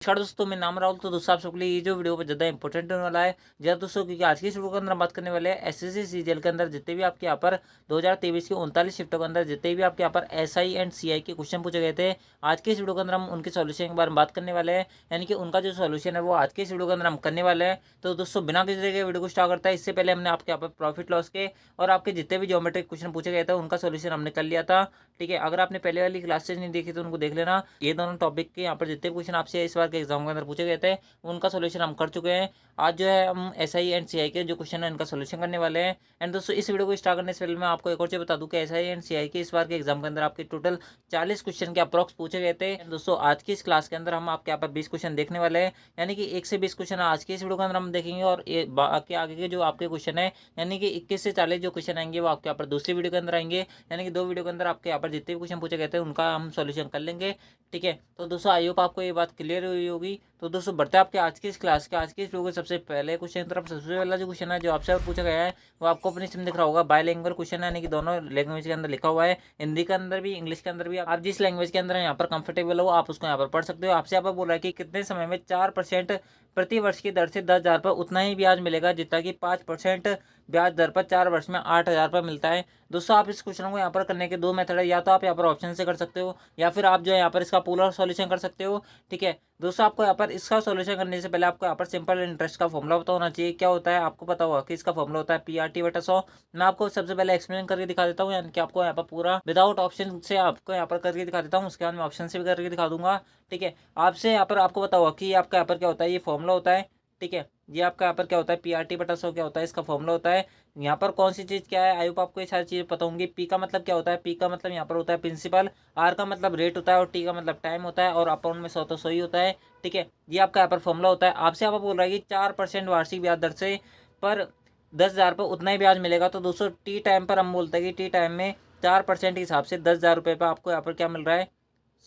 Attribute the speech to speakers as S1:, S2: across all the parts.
S1: नमस्कार दोस्तों, मैं नाम राहुल। तो दोस्तों आप सबके लिए ये जो वीडियो बहुत ज़्यादा इंपॉर्टेंट होने वाला है जरा दोस्तों, क्योंकि आज की इस वीडियो के अंदर हम बात करने वाले हैं एसएससी सीजीएल के अंदर जितने भी आपके यहाँ पर 2023 की 39 शिफ्टों के अंदर जितने भी आपके यहाँ पर एसआई एंड सीआई के क्वेश्चन पूछे गए थे। आज की इस वीडियो के अंदर हम उनके सॉल्यूशन के बारे में बात करने वाले हैं, यानी कि उनका जो सॉल्यूशन है वो आज की इस वीडियो के अंदर हम करने वाले हैं। तो दोस्तों बिना किसी तरह के वीडियो को स्टार्ट करता है, इससे पहले हमने आपके यहाँ पर प्रॉफिट लॉस के और आपके जितने भी ज्योमेट्रिक क्वेश्चन पूछे गए थे उनका सॉल्यूशन हमने कर लिया था। ठीक है, अगर आपने पहले वाली क्लासेज नहीं देखी तो उनको देख लेना। ये दोनों टॉपिक के यहाँ पर जितने क्वेश्चन आपसे इस बार के एग्जाम के अंदर पूछे गए थे उनका सॉल्यूशन हम कर चुके हैं। आज जो है हम एसआई एंड सीआई के जो क्वेश्चन है इनका सॉल्यूशन करने वाले हैं। एंड दोस्तों इस वीडियो को स्टार्ट करने से पहले मैं आपको एक और चीज बता दूं कि एसआई एंड सीआई के इस बार के एग्जाम के अंदर आपके टोटल 40 क्वेश्चन के अप्रॉक्स पूछे गए थे। दोस्तों आज की इस क्लास के अंदर हम आपके यहाँ पर 20 क्वेश्चन देखने वाले हैं, यानी कि 1 से 20 क्वेश्चन आज की इस वीडियो के अंदर हम देखेंगे। और बाकी आगे के जो आपके क्वेश्चन है यानी कि 21 से 40 जो क्वेश्चन आएंगे वो आपके यहाँ पर दूसरी वीडियो के अंदर आएंगे, यानी कि 2 वीडियो के अंदर आपके यहाँ पर जितने भी क्वेश्चन पूछे गए थे उनका हम सॉल्यूशन कर लेंगे। ठीक है, तो दोस्तों आई होप आपको ये बात क्लियर हुई होगी। तो दोस्तों बढ़ते हैं आपके आज की इस क्लास के आज की इस वीडियो के सबसे पहले क्वेश्चन की तरफ। सबसे पहला जो क्वेश्चन है जो आपसे पूछा गया है वो आपको अपने स्क्रीन दिख रहा होगा। बायलैंग्वेज क्वेश्चन है, यानी कि दोनों लैंग्वेज के अंदर लिखा हुआ है, हिंदी के अंदर भी इंग्लिश के अंदर भी। आप जिस लैंग्वेज के अंदर यहाँ पर कंफर्टेबल हो आप उसको यहाँ पर पढ़ सकते हो। आपसे यहाँ पर बोल रहा है कि कितने समय में 4% प्रति वर्ष की दर से 10,000 पर उतना ही ब्याज मिलेगा जितना कि 5% ब्याज दर पर 4 वर्ष में 8,000 पर मिलता है। दोस्तों आप इस क्वेश्चन को यहाँ पर करने के 2 मेथड है, या तो आप यहाँ पर ऑप्शन से कर सकते हो या फिर आप जो है यहाँ पर इसका पोलर सॉल्यूशन कर सकते हो। ठीक है दोस्तों, आपको यहाँ पर इसका सॉल्यूशन करने से पहले आपको यहाँ पर सिंपल इंटरेस्ट का फॉर्मूला पता होना चाहिए। क्या होता है आपको पता होगा कि इसका फॉर्मूला होता है PRT/100। मैं आपको सबसे पहले एक्सप्लेन करके दिखा देता हूँ, यानी कि आपको यहाँ पर पूरा विदाउट ऑप्शन से आपको यहाँ पर करके दिखा देता हूँ, उसके बाद मैं ऑप्शन से भी करके दिखा दूंगा। ठीक है, आपसे यहाँ पर आपको पता होगा कि आपका यहाँ पर क्या होता है, ये फॉर्मूला होता है। ठीक है, ये आपका यहाँ पर क्या होता है PRT/100 क्या होता है, इसका फॉर्मूला होता है। यहाँ पर कौन सी चीज़ क्या है, आई होप आपको ये सारी चीज़ें पता होंगी। पी का मतलब क्या होता है, पी का मतलब यहाँ पर होता है प्रिंसिपल, आर का मतलब रेट होता है और टी का मतलब टाइम होता है और अपॉन में 100 तो 100 ही होता है। ठीक है, ये आपका यहाँ पर फॉर्मूला होता है। आपसे यहाँ पर बोल रहा है कि 4% वार्षिक ब्याज दर से पर 10,000 पर उतना ही ब्याज मिलेगा। तो दोस्तों टी टाइम पर हम बोलते हैं कि टी टाइम में 4% के हिसाब से 10,000 रुपये पर आपको यहाँ पर क्या मिल रहा है,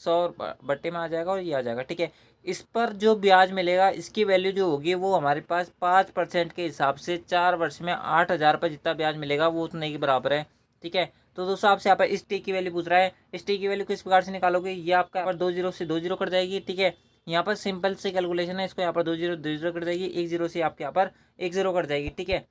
S1: 100 बट्टे में आ जाएगा और ये आ जाएगा। ठीक है, इस पर जो ब्याज मिलेगा इसकी वैल्यू जो होगी वो हमारे पास 5% के हिसाब से 4 वर्ष में 8,000 पर जितना ब्याज मिलेगा वो उतने के बराबर है। ठीक है, तो दोस्तों आपसे यहाँ पर इस टी की वैल्यू पूछ रहा है। इस टी की वैल्यू किस प्रकार से निकालोगे, ये आपका यहाँ पर 2 जीरो से 2 जीरो कट जाएगी। ठीक है, यहाँ पर सिंपल से कैलकुलेशन है, इसको यहाँ पर 2 जीरो 2 जीरो कट जाएगी, 1 जीरो से आपके यहाँ पर 1 जीरो कट जाएगी। ठीक है,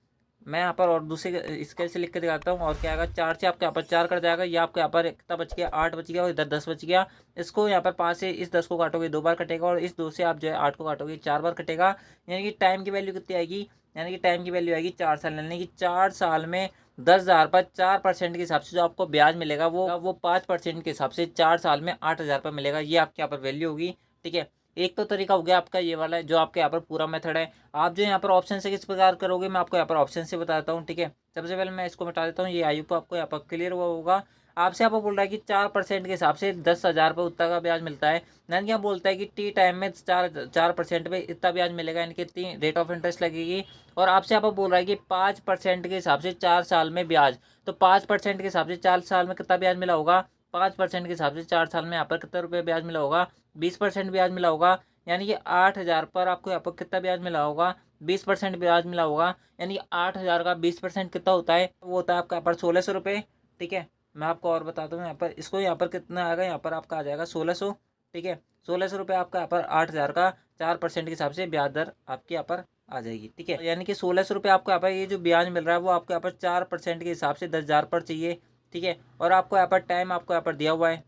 S1: मैं यहाँ पर और दूसरे स्केल से लिख के दिखाता हूँ। और क्या आएगा, 4 से आपके यहाँ पर 4 कट जाएगा, ये आपके यहाँ पर कितना बच गया, 8 बच गया और इधर 10 बच गया। इसको यहाँ पर 5 से इस 10 को काटोगे 2 बार कटेगा और इस 2 से आप जो है 8 को काटोगे 4 बार कटेगा। यानी कि टाइम की वैल्यू कितनी आएगी, यानी कि टाइम की वैल्यू आएगी 4 साल, यानी कि 4 साल में 10,000 पर 4% के हिसाब से जो आपको ब्याज मिलेगा वो 5% के हिसाब से 4 साल में 8,000 पर मिलेगा। ये आपके यहाँ पर वैल्यू होगी। ठीक है, एक तो तरीका हो गया आपका ये वाला है जो आपके यहाँ पर पूरा मेथड है। आप जो यहाँ पर ऑप्शन से किस प्रकार करोगे मैं आपको यहाँ पर ऑप्शन से बताता हूँ। ठीक है, सबसे पहले मैं इसको मिटा देता हूँ, ये आयु को आपको यहाँ पर क्लियर हुआ होगा। आपसे यहाँ पर बोल रहा है कि 4% के हिसाब से 10,000 पर उतना का ब्याज मिलता है। यानी कि यहाँ बोलता है कि टी टाइम में 4% पे इतना ब्याज मिलेगा, यानी कि इतनी रेट ऑफ इंटरेस्ट लगेगी। और आपसे यहाँ पर बोल रहा है कि 5% के हिसाब से 4 साल में ब्याज, तो 5% के हिसाब से 4 साल में कितना ब्याज मिला होगा, 5% के हिसाब से 4 साल में यहाँ पर कितना रुपये ब्याज मिला होगा, 20% ब्याज मिला होगा। यानी कि 8,000 पर आपको यहाँ पर कितना ब्याज मिला होगा, 20% ब्याज मिला होगा। यानी कि 8,000 का 20% कितना होता है, वो होता है आपका यहाँ पर 1,600 रुपये। ठीक है, मैं आपको और बताता हूँ यहाँ पर इसको, यहाँ पर कितना आएगा, यहाँ पर आपका आ जाएगा 1,600। ठीक है, 1,600 रुपये आपका यहाँ पर 8,000 का 4% के हिसाब से ब्याज दर आपके यहाँ पर आ जाएगी। ठीक है, यानी कि 1,600 रुपये आपको यहाँ पर ये जो ब्याज मिल रहा है वो आपको यहाँ पर 4% के हिसाब से 10,000 पर चाहिए। ठीक है, और आपको यहाँ पर टाइम आपको यहाँ पर दिया हुआ है,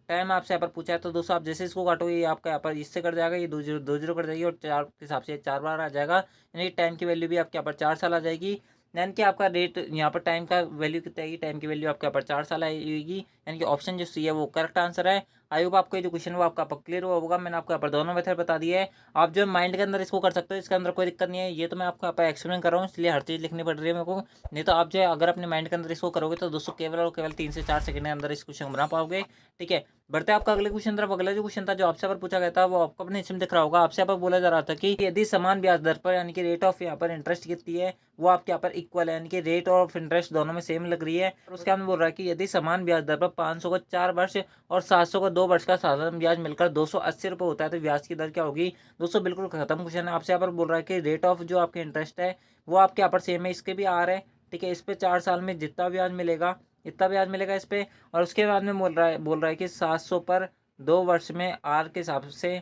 S1: टाइम आपसे यहाँ पर पूछा है। तो दोस्तों आप जैसे इसको काटोगे ये आपका यहाँ पर इससे कट जाएगा, ये 2 जीरो कट जाएगी और 4 के हिसाब से 4 बार आ जाएगा। यानी टाइम की वैल्यू भी आपके यहाँ पर 4 साल आ जाएगी। यानी कि आपका रेट यहाँ पर टाइम का वैल्यू कितना आएगी, टाइम की वैल्यू आपके यहाँ पर 4 साल आएगी। यानी कि ऑप्शन जो सी है वो करेक्ट आंसर है। आई होप आपको ये जो क्वेश्चन वो आपका क्लियर हुआ होगा। मैंने आपको यहाँ पर दोनों मेथड बता दिए है, आप जो माइंड के अंदर इसको कर सकते हो, इसके अंदर कोई दिक्कत नहीं है। ये तो मैं आपको यहाँ पर एक्सप्लेन कर रहा हूँ इसलिए हर चीज़ लिखनी पड़ रही है मेरे को, नहीं तो आप जो है अगर अपने माइंड के अंदर इसको करोगे तो दोस्तों केवल और केवल 3 से 4 सेकंड के अंदर इस क्वेश्चन बना पाओगे। ठीक है, बढ़ते हैं आपका अगले क्वेश्चन तरफ। अगला जो क्वेश्चन था जो आपसे पर पूछा गया था वो आपको अपने इसमें दिख रहा होगा। आपसे यहाँ पर बोला जा रहा था कि यदि समान ब्याज दर पर यानी कि रेट ऑफ यहाँ पर इंटरेस्ट कितनी है वो आपके यहाँ पर इक्वल है, यानी कि रेट ऑफ इंटरेस्ट दोनों में सेम लग रही है। और उसके अंदर बोल रहा है कि यदि समान ब्याज दर पर 500 को 4 वर्ष और 700 को 2 वर्ष का साधारण ब्याज मिलकर 280 रुपये होता है तो ब्याज की दर क्या होगी। दोस्तों बिल्कुल खत्म क्वेश्चन है। आपसे यहाँ पर बोल रहा है कि रेट ऑफ जो आपके इंटरेस्ट है वो आपके यहाँ पर सेम है, इसके भी आर है। ठीक है, इस पर 4 साल में जितना ब्याज मिलेगा इतना ब्याज मिलेगा इस पर। और उसके बाद में बोल रहा है कि 700 पर 2 वर्ष में आर के हिसाब से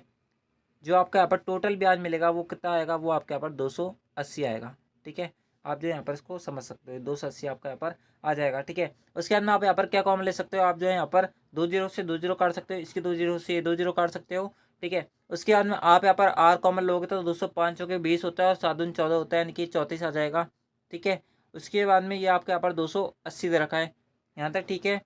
S1: जो आपका यहाँ पर टोटल ब्याज मिलेगा वो कितना आएगा, वो आपके यहाँ पर 280 आएगा। ठीक है, आप जो यहाँ पर इसको समझ सकते हो, 280 आपका यहाँ पर आ जाएगा। ठीक है, उसके बाद में आप यहाँ पर क्या कॉमन ले सकते हो, आप जो है यहाँ पर 2 जीरो से 2 जीरो काट सकते हो, इसकी 2 जीरो से 2 जीरो काट सकते हो। ठीक है, उसके बाद में आप यहाँ पर आर कॉमन लोगे तो 205 के 20 होता है और 7 दूनी 14 होता है, यानी कि 34 आ जाएगा। ठीक है, उसके बाद में ये आपके यहाँ पर 280 दे रखा है यहाँ तक। ठीक है,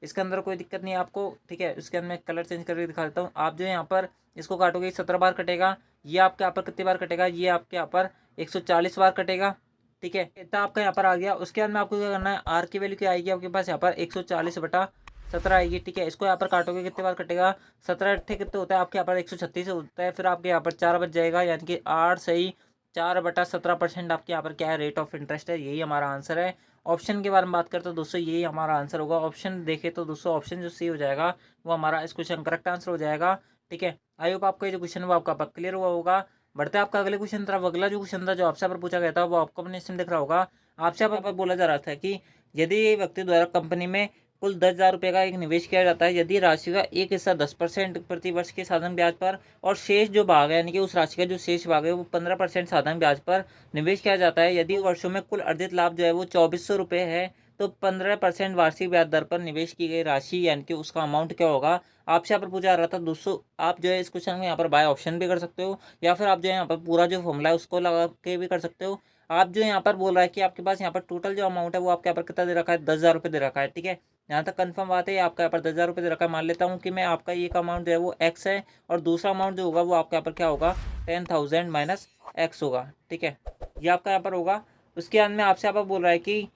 S1: इसके अंदर कोई दिक्कत नहीं है आपको। ठीक है, इसके अंदर मैं कलर चेंज करके दिखा देता हूँ। आप जो है यहाँ पर इसको काटोगे 17 बार कटेगा, ये आपके यहाँ पर कितनी बार कटेगा, ये आपके यहाँ पर 140 बार कटेगा। ठीक है, इतना आपका यहाँ पर आ गया। उसके बाद में आपको क्या करना है, आर की वैल्यू क्या आएगी आपके पास यहाँ पर 140/17 आएगी। ठीक है, इसको यहाँ पर काटोगे कितने बार कटेगा, 17 अट्ठे कितने होता है आपके यहाँ पर 136 होता है, फिर आपके यहाँ पर 4 बच जाएगा, यानी कि 8 सही 4/17% आपके यहाँ पर क्या है, रेट ऑफ इंटरेस्ट है। यही हमारा आंसर है। ऑप्शन के बारे में बात करते हैं दोस्तों, यही हमारा आंसर होगा। ऑप्शन देखें तो दोस्तों ऑप्शन जो सी हो जाएगा वो हमारा इस क्वेश्चन करेक्ट आंसर हो जाएगा। ठीक है, आई होप आपका ये जो क्वेश्चन है वो आपका क्लियर हुआ होगा। बढ़ते हैं आपका अगले क्वेश्चन तरफ। अगला जो क्वेश्चन था जो आपसे पर पूछा गया था वो आपको अपने इसमें दिख रहा होगा। आपसे यहाँ पर बोला जा रहा था कि यदि व्यक्ति द्वारा कंपनी में कुल 10,000 रुपये का एक निवेश किया जाता है, यदि राशि का एक हिस्सा 10% प्रति वर्ष के साधन ब्याज पर और शेष जो भाग है, यानी कि उस राशि का जो शेष भाग है वो 15% साधन ब्याज पर निवेश किया जाता है, यदि वर्षों में कुल अर्जित लाभ जो है वो 2400 रुपये है, तो 15% वार्षिक ब्याज दर पर निवेश की गई राशि यानी कि उसका अमाउंट क्या होगा। आपसे यहाँ पर पूछा जा रहा था दोस्तों, आप जो है इस क्वेश्चन में यहाँ पर बाय ऑप्शन भी कर सकते हो, या फिर आप जो है यहाँ पर पूरा जो फॉर्मूला है उसको लगा के भी कर सकते हो। आप जो यहाँ पर बोल रहा है कि आपके पास यहाँ पर टोटल जो अमाउंट है वो आपके यहाँ पर कितना दे रखा है, 10,000 रुपये दे रखा है। ठीक है, यहाँ तक कंफर्म बात है, आपका यहाँ पर 10,000 रुपये दे रखा है। मान लेता हूँ कि मैं आपका एक अमाउंट जो है वो एक्स है और दूसरा अमाउंट जो होगा वो आपके यहाँ पर क्या होगा, 10,000 माइनस एक्स होगा। ठीक है, ये आपका यहाँ पर होगा। उसके बाद में आपसे यहाँ पर बोल रहा है कि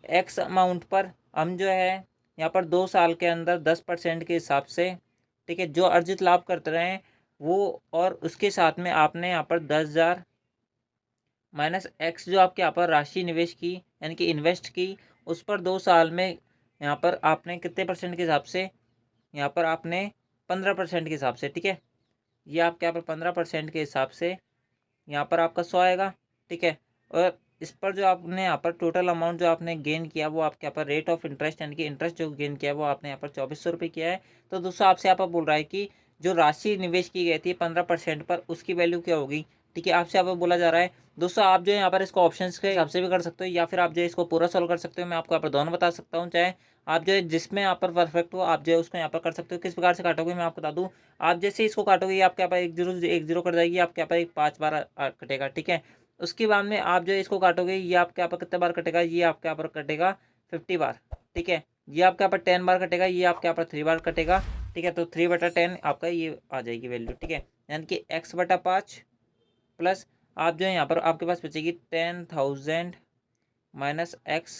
S1: एक्स अमाउंट पर हम जो है यहाँ पर 2 साल के अंदर 10% के हिसाब से, ठीक है, जो अर्जित लाभ करते रहे हैं वो, और उसके साथ में आपने यहाँ पर 10,000 माइनस एक्स जो आपके यहाँ पर राशि निवेश की यानी कि इन्वेस्ट की, उस पर 2 साल में यहाँ पर आपने कितने परसेंट के हिसाब से, यहाँ पर आपने 15% के हिसाब से। ठीक है, ये आपके यहाँ पर 15% के हिसाब से यहाँ पर आपका 100 आएगा। ठीक है, और इस पर जो आपने यहाँ पर टोटल अमाउंट जो आपने गेन किया वो आपके यहाँ पर रेट ऑफ इंटरेस्ट यानी कि इंटरेस्ट जो गेन किया वो आपने यहाँ पर 2400 रुपये किया है। तो दोस्तों आपसे यहाँ पर बोल रहा है कि जो राशि निवेश की गई थी 15% पर, उसकी वैल्यू क्या होगी। ठीक है, आपसे यहाँ पर बोला जा रहा है दोस्तों, आप जो है यहाँ पर इसको ऑप्शंस के हिसाब से भी कर सकते हो, या फिर आप जो है इसको पूरा सॉल्व कर सकते हो। मैं आपको यहाँ पर दोनों बता सकता हूँ, चाहे आप जो है जिसमें यहाँ पर परफेक्ट हो आप जो है उसको यहाँ पर कर सकते हो। किस प्रकार से काटोगे मैं आपको बता दूँ। आप जैसे इसको काटोगे ये आपके यहाँ पर 1 0 कट जाएगी, आपके यहाँ पर 5 बार कटेगा। ठीक है, उसके बाद में आप जो है इसको काटोगे ये आपके यहाँ पर कितने बार कटेगा, ये आपके यहाँ पर कटेगा 50 बार। ठीक है, ये आपके यहाँ पर 10 बार कटेगा, ये आपके यहाँ पर 3 बार कटेगा। ठीक है, तो 3/10 आपका ये आ जाएगी वैल्यू। ठीक है, यानी कि x/5 प्लस आप जो है यहाँ पर आपके पास बचेगी 10,000 माइनस एक्स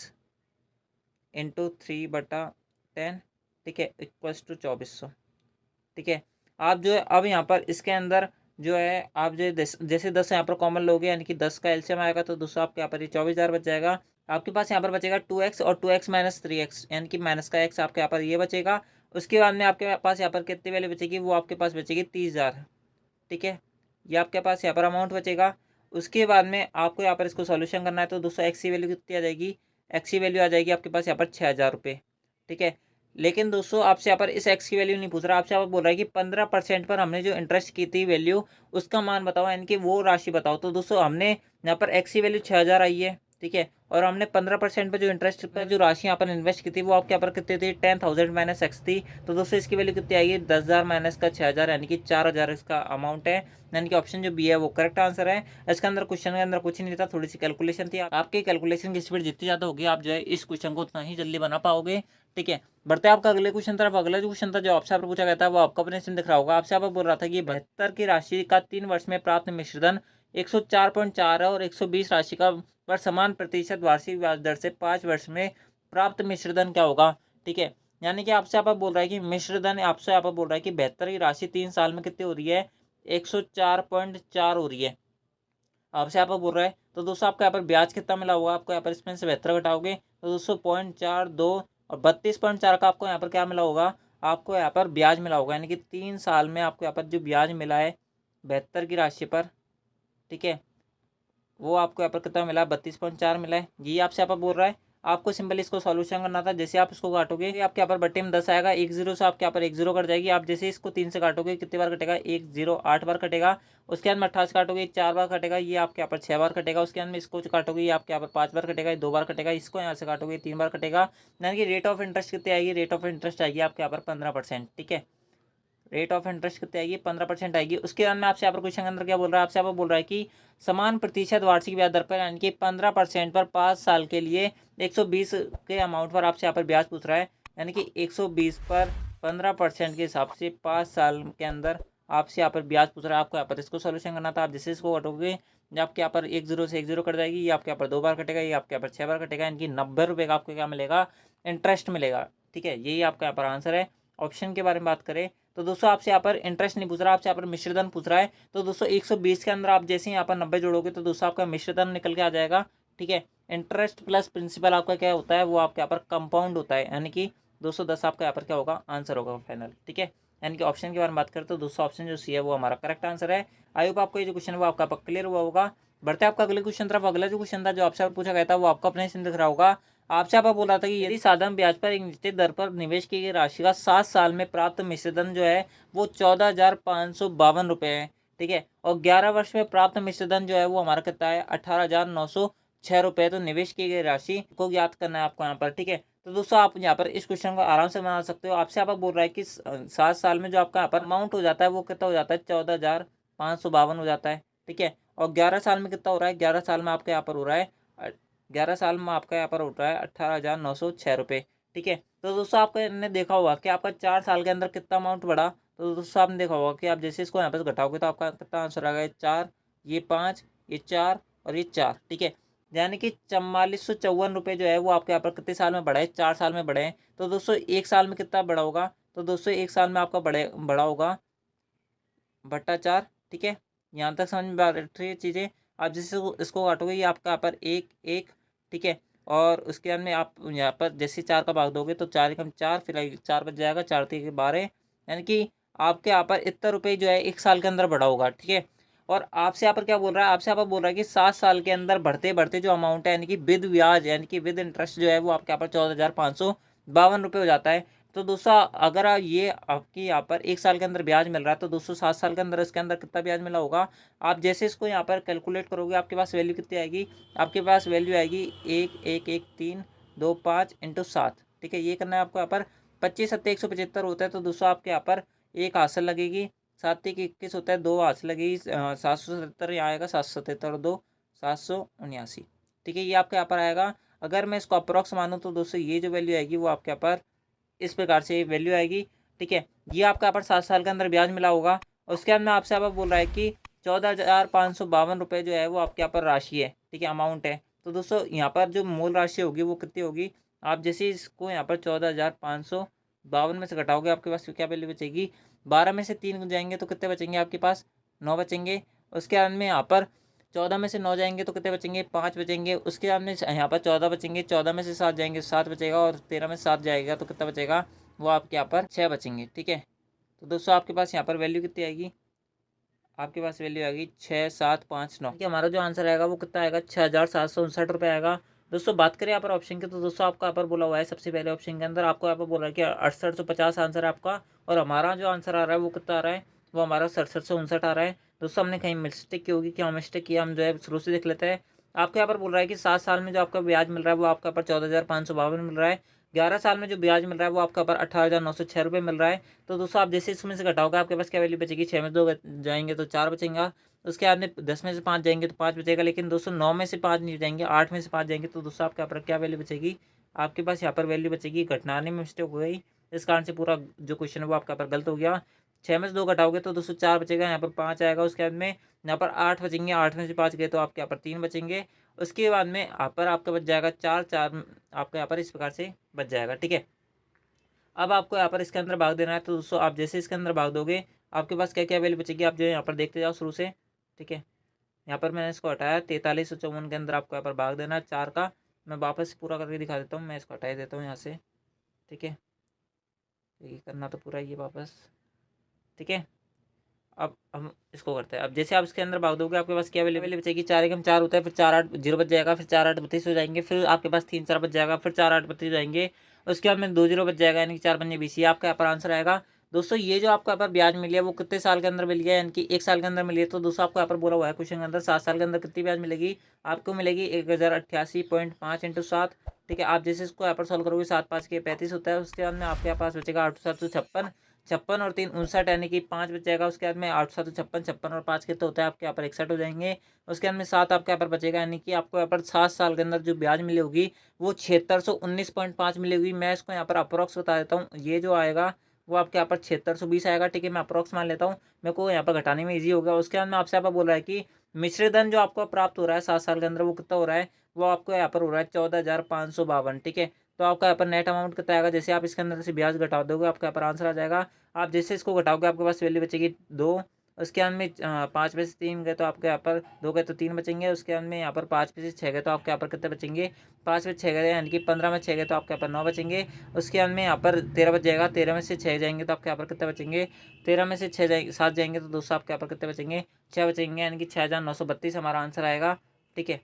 S1: इंटू 3/10। ठीक है, इक्वल्स टू 2400। ठीक है, आप जो है अब यहाँ पर इसके अंदर जो है आप जो जैसे 10 यहाँ पर कॉमन लोगे यानी कि 10 का एलसीएम आएगा, तो दोस्तों आपके यहाँ पर ये 24,000 बच जाएगा। आपके पास यहाँ पर बचेगा 2x और 2x माइनस 3x यानी कि माइनस का x आपके यहाँ पर ये बचेगा। उसके बाद में आपके पास यहाँ पर कितनी वैल्यू बचेगी, वो आपके पास बचेगी 30,000। ठीक है, ये आपके पास यहाँ पर अमाउंट बचेगा। उसके बाद में आपको यहाँ पर इसको सॉल्यूशन करना है, तो दोस्तों एक्स की वैल्यू कितनी आ जाएगी, एक्स की वैल्यू आ जाएगी आपके पास यहाँ पर 6,000 रुपये। ठीक है, लेकिन दोस्तों आपसे यहाँ पर इस एक्स की वैल्यू नहीं पूछ रहा, आपसे यहाँ पर बोल रहा है कि 15% पर हमने जो इंटरेस्ट की थी वैल्यू उसका मान बताओ, यानी कि वो राशि बताओ। तो दोस्तों हमने यहाँ पर एक्स की वैल्यू 6,000 आई है। ठीक है, और हमने 15% पर जो इंटरेस्ट पर जो राशि यहाँ पर इन्वेस्ट की थी वो आपके यहाँ पर कितनी थी, 10,000 माइनस एक्स थी। तो दोस्तों इसकी वैल्यू कितनी आएगी, 10,000 माइनस का 6,000 यानी कि 4,000 इसका अमाउंट है। यानी कि ऑप्शन जो बी है वो करेक्ट आंसर है। इसके अंदर क्वेश्चन के अंदर कुछ नहीं था, थोड़ी सी कैलकुलेशन थी। आपकी कैलकुलेशन की स्पीड जितनी ज़्यादा होगी आप जो है इस क्वेश्चन को उतना ही जल्दी बना पाओगे। ठीक है, बढ़ते हैं आपका अगले क्वेश्चन तरफ। अगला जो क्वेश्चन था जो आपसे पूछा गया था वो आपको अपने इसमें दिख रहा होगा। आपसे आप बोल रहा था कि 72 की राशि का 3 वर्ष में प्राप्त मिश्रधन 104.4 है और 120 राशि का पर समान प्रतिशत वार्षिक ब्याज दर से 5 वर्ष में प्राप्त मिश्रधन क्या होगा। ठीक है, यानी कि आपसे आप बोल रहा है कि मिश्रधन आपसे आप बोल रहा है कि 72 की राशि 3 साल में कितनी हो रही है, 104.4 हो रही है। आपसे यहाँ पर बोल रहा है तो दोस्तों आपको यहाँ पर ब्याज कितना मिला होगा, आपको यहाँ पर इसमें से 72 घटाओगे तो दोस्तों 0.42 और 32.4 का आपको यहाँ पर क्या मिला होगा, आपको यहाँ पर ब्याज मिला होगा। यानी कि 3 साल में आपको यहाँ पर जो ब्याज मिला है 72 की राशि पर, ठीक है, वो आपको यहाँ पर कितना मिला है, 32.4 मिला है। ये आपसे यहाँ पर बोल रहा है। आपको सिंपली इसको सॉल्यूशन करना था। जैसे आप इसको काटोगे आपके यहाँ पर बट्टे में 10 आएगा, 1 0 से आपके यहाँ पर 1 0 कट जाएगी। आप जैसे इसको 3 से काटोगे कितनी बार कटेगा, 1 0 8 बार कटेगा। उसके बाद में 28 काटोगे 4 बार कटेगा, ये आपके यहाँ पर 6 बार कटेगा। उसके बाद में इसको काटोगे ये आपके यहाँ पर 5 बार कटेगा, 2 बार कटेगा। इसको यहाँ से काटोगे 3 बार कटेगा। यानी कि रेट ऑफ इंटरेस्ट कितनी आएगी, रेट ऑफ इंटरेस्ट आएगी आपके यहाँ पर 15%। ठीक है, रेट ऑफ इंटरेस्ट कितनी आएगी, 15% आएगी। उसके बाद में आपसे यहाँ पर क्वेश्चन के अंदर क्या बोल रहा है, आपसे यहाँ पर बोल रहा है कि समान प्रतिशत वार्षिक ब्याज दर पर यानी कि 15% पर 5 साल के लिए 120 के अमाउंट पर आपसे यहाँ पर ब्याज पूछ रहा है। यानी कि 120 पर 15% के हिसाब से 5 साल के अंदर आपसे यहाँ पर ब्याज पूछ रहा है। आपको यहाँ पर इसको सोल्यूशन करना था। आप जैसे इसको कटोगे आपके यहाँ पर 1 0 से 1 0 कट जाएगी, ये आपके यहाँ पर 2 बार कटेगा, ये आपके यहाँ पर 6 बार कटेगा। यानी कि 90 रुपये का आपको क्या मिलेगा, इंटरेस्ट मिलेगा। ठीक है, यही आपका यहाँ पर आंसर है। ऑप्शन के बारे में बात करें तो दोस्तों आपसे यहाँ पर इंटरेस्ट नहीं पूछ रहा, आपसे यहाँ पर मिश्रधन पूछ रहा है। तो दोस्तों 120 के अंदर आप जैसे यहाँ पर 90 जोड़ोगे तो दोस्तों आपका मिश्रधन निकल के आ जाएगा। ठीक है, इंटरेस्ट प्लस प्रिंसिपल आपका क्या होता है, वो आपके यहाँ पर कंपाउंड होता है। यानी कि 210 आपका यहाँ पर क्या होगा, आंसर होगा फाइनल। ठीक है, यानी कि ऑप्शन के बारे में बात करें तो दोस्तों ऑप्शन जो सी है वो हमारा करेक्ट आंसर है। आई होप आपको ये जो क्वेश्चन है वो आपका क्लियर हुआ होगा। बढ़ते हैं आपका अगले क्वेश्चन तरफ। अगला जो क्वेश्चन था जो आपसे पूछा गया था वो आपको अपने से दिख रहा होगा। आपसे आप बोल रहा था कि यदि साधारण ब्याज पर एक निश्चित दर पर निवेश की गई राशि का 7 साल में प्राप्त मिश्रधन जो है वो 14,552 रुपये है। ठीक है, और 11 वर्ष में प्राप्त मिश्रधन जो है वो हमारा कितना है, 18,906 रुपये। तो निवेश की गई राशि को ज्ञात करना है आपको यहाँ पर। ठीक है, तो दोस्तों आप यहाँ पर इस क्वेश्चन को आराम से बना सकते हो। आपसे आप बोल रहा है कि 7 साल में जो आपका यहाँ पर अमाउंट हो जाता है वो कितना हो जाता है, 14,552 हो जाता है। ठीक है, और 11 साल में कितना हो रहा है, 11 साल में आपके यहाँ पर हो रहा है 11 साल में आपका यहाँ पर उठ रहा है 18,906 रुपये। ठीक है, तो दोस्तों आपने देखा होगा कि आपका 4 साल के अंदर कितना अमाउंट बढ़ा। तो दोस्तों आपने देखा होगा कि आप जैसे इसको यहाँ पर घटाओगे तो आपका कितना आंसर आ गया, 4, ये 5, ये 4 और ये 4। ठीक है, यानी कि 4454 रुपये जो है वो आपके यहाँ पर कितने साल में बढ़ा है, 4 साल में बढ़े हैं। तो दोस्तों 1 साल में कितना बढ़ा होगा, तो दोस्तों 1 साल में आपका बढ़ा होगा बट्टा 4। ठीक है, यहाँ तक समझ में आ रही है चीज़ें। आप जैसे इसको काटोगे ये आपका यहाँ पर 1 1। ठीक है, और उसके बाद में आप यहाँ पर जैसे 4 का भाग दोगे तो 4 एकम 4, फिर 4 बच जाएगा, 4 3 12। यानी कि आपके यहाँ पर इतना रुपये जो है 1 साल के अंदर बढ़ा होगा। ठीक है, और आपसे यहाँ पर क्या बोल रहा है, आपसे यहाँ पर बोल रहा है कि 7 साल के अंदर बढ़ते बढ़ते जो अमाउंट है यानी कि विद ब्याज यानी कि विद इंटरेस्ट जो है वो आपके यहाँ पर 14,552 रुपये हो जाता है। तो दोस्तों अगर ये आपकी यहाँ पर 1 साल के अंदर ब्याज मिल रहा है तो दोस्तों 7 साल के अंदर इसके अंदर कितना ब्याज मिला होगा। आप जैसे इसको यहाँ पर कैलकुलेट करोगे आपके पास वैल्यू कितनी आएगी, आपके पास वैल्यू आएगी 1 1 1 3 2 5 इंटू 7। ठीक है, ये करना है आपको। यहाँ पर 25 7 175 होता है तो दोस्तों आपके यहाँ पर एक हासिल लगेगी, 7 1 21 होता है, 2 हासिल लगेगी, 777 यहाँ आएगा, 777 और 2 779। ठीक है, ये आपके यहाँ पर आएगा। अगर मैं इसको अप्रॉक्स मानूँ तो दोस्तों ये जो वैल्यू आएगी वो आपके यहाँ पर इस प्रकार से वैल्यू आएगी। ठीक है, ये आपका यहाँ पर 7 साल के अंदर ब्याज मिला होगा। उसके बाद में आपसे यहाँ पर बोल रहा है कि 14,552 रुपये जो है वो आपके यहाँ पर राशि है। ठीक है, अमाउंट है। तो दोस्तों यहाँ पर जो मूल राशि होगी वो कितनी होगी, आप जैसे इसको यहाँ पर 14,552 में से घटाओगे आपके पास क्या वैल्यू बचेगी, 12 में से 3 जाएंगे तो कितने बचेंगे आपके पास, 9 बचेंगे। उसके बाद में यहाँ पर 14 में से 9 जाएंगे तो कितने बचेंगे, 5 बचेंगे। उसके बाद में यहाँ पर 14 बचेंगे, 14 में से 7 जाएंगे 7 बचेगा, और 13 में से 7 जाएगा तो कितना बचेगा, वो आपके यहाँ पर 6 बचेंगे। ठीक है, तो दोस्तों आपके पास यहाँ पर वैल्यू कितनी आएगी, आपके पास वैल्यू आएगी 6759। ठीक है, हमारा जो आंसर आएगा वो कितना आएगा, 6,759 रुपये आएगा। दोस्तों बात करें यहाँ पर ऑप्शन की तो दोस्तों आपको यहाँ पर बोला हुआ है सबसे पहले ऑप्शन के अंदर आपको यहाँ पर बोला है कि 6850 आंसर है आपका, और हमारा जो आंसर आ रहा है वो कितना आ रहा है, वो हमारा 6759 आ रहा है। दोस्तों हमने कहीं मिस्टेक की होगी, क्या मिस्टेक किया हम जो है शुरू से देख लेते हैं। आपको यहाँ पर बोल रहा है कि 7 साल में जो आपका ब्याज मिल रहा है वो आपका पर 14,552 मिल रहा है। 11 साल में जो ब्याज मिल रहा है वो आपका पर 18,906 रुपये मिल रहा है। तो दोस्तों आप जैसे इसमें से घटाओगे आपके पास क्या वैल्यू बचेगी, 6 में 2 जाएंगे तो 4 बचेगा। उसके बाद में 10 में से 5 जाएंगे तो 5 बचेगा। लेकिन दोस्तों 9 में से 5 नहीं जाएंगे, 8 में से 5 जाएंगे तो दोस्तों आपके यहाँ पर क्या वैल्यू बचेगी, आपके पास यहाँ पर वैल्यू बचेगी, घटाने में मिस्टेक हो गई, इस कारण से पूरा जो क्वेश्चन है वो आपका पर गलत हो गया। 6 में से 2 घटाओगे तो दोस्तों 4 बचेगा, यहाँ पर 5 आएगा। उसके बाद में यहाँ पर 8 बचेंगे, 8 में से 5 गए तो आपके यहाँ पर 3 बचेंगे। उसके बाद में यहाँ पर आपका बच जाएगा 4 4 आपका यहाँ पर इस प्रकार से बच जाएगा। ठीक है, अब आपको यहाँ पर इसके अंदर भाग देना है तो दोस्तों आप जैसे इसके अंदर भाग दोगे आपके पास क्या क्या वैल्यू बचेगी, आप जो है यहाँ पर देखते जाओ शुरू से। ठीक है, यहाँ पर मैंने इसको हटाया, 4354 के अंदर आपको यहाँ पर भाग देना है 4 का। मैं वापस पूरा करके दिखा देता हूँ, मैं इसको हटा देता हूँ यहाँ से। ठीक है, ये करना तो पूरा ये वापस। ठीक है, अब हम इसको करते हैं। अब जैसे आप इसके अंदर भाग दोगे आपके पास क्या वैल्यू बचेगी, 4 एकम 4 होता है, फिर 4 8 0 बच जाएगा, फिर 4 8 32 हो जाएंगे, फिर आपके पास 3 4 बच जाएगा, फिर 4 8 32 हो जाएंगे। उसके बाद में 2 0 बच जाएगा, यानी कि 4 पंजे 20। ये आपका यहाँ पर आंसर आएगा। दोस्तों ये जो आपको यहाँ पर ब्याज मिली है वो कितने साल के अंदर मिल गया, यानी कि 1 साल के अंदर मिली है। तो दोस्तों आपको यहाँ पर बोला हुआ है क्वेश्चन के अंदर 7 साल के अंदर कितनी ब्याज मिलेगी, आपको मिलेगी 1088.5 इंटू 7। ठीक है, आप जैसे इसको यहाँ पर सॉल्व करोगे 7 5 के 35 होता है। उसके बाद में आपके पास बचेगा 8 7 56, 56 और 3 59, यानी कि 5 बच जाएगा। उसके बाद में 8 7 56, 56 और 5 के तो होता है आपके यहाँ पर 61 हो जाएंगे। उसके बाद में 7 आपके यहाँ पर बचेगा, यानी कि आपको यहाँ पर 7 साल के अंदर जो ब्याज मिली होगी वो 7619.5 मिलेगी। मैं इसको यहाँ पर अप्रोक्स बता देता हूँ, ये जो आएगा वो आपके यहाँ पर 7620 आएगा। ठीक है, मैं अप्रोक्स मान लेता हूँ, मेरे को यहाँ पर घटाने में ईजी होगा। उसके बाद में आपसे यहाँ पर बोल रहा है कि मिश्र धन जो आपको प्राप्त हो रहा है 7 साल के अंदर वो कितना हो रहा है, वो आपको यहाँ पर हो रहा है 14,552। ठीक है, तो आपका यहाँ पर नेट अमाउंट कितना आएगा, जैसे आप इसके अंदर से ब्याज घटा दोगे आपका यहाँ पर आंसर आ जाएगा। आप जैसे इसको घटाओगे आपके पास वैल्यू बचेगी 2। उसके अंत में 5 में से 3 गए तो आपके यहाँ पर 2 गए तो 3 बचेंगे। उसके अंत में यहाँ पर 5 में से 6 गए तो आपके यहाँ पर कितने बचेंगे, 5 में 6 गए यानी कि 15 में 6 गए तो आपके यहाँ पर 9 बचेंगे। उसके अंत में यहाँ पर 13 बच जाएगा, 13 में से 6 जाएंगे तो आपके यहाँ पर कितने बचेंगे, 13 में से 6 जाएंगे 7 जाएंगे तो दोस्तों आपके यहाँ पर कितने बचेंगे, 6 बचेंगे, यानी कि 6932 हमारा आंसर आएगा। ठीक है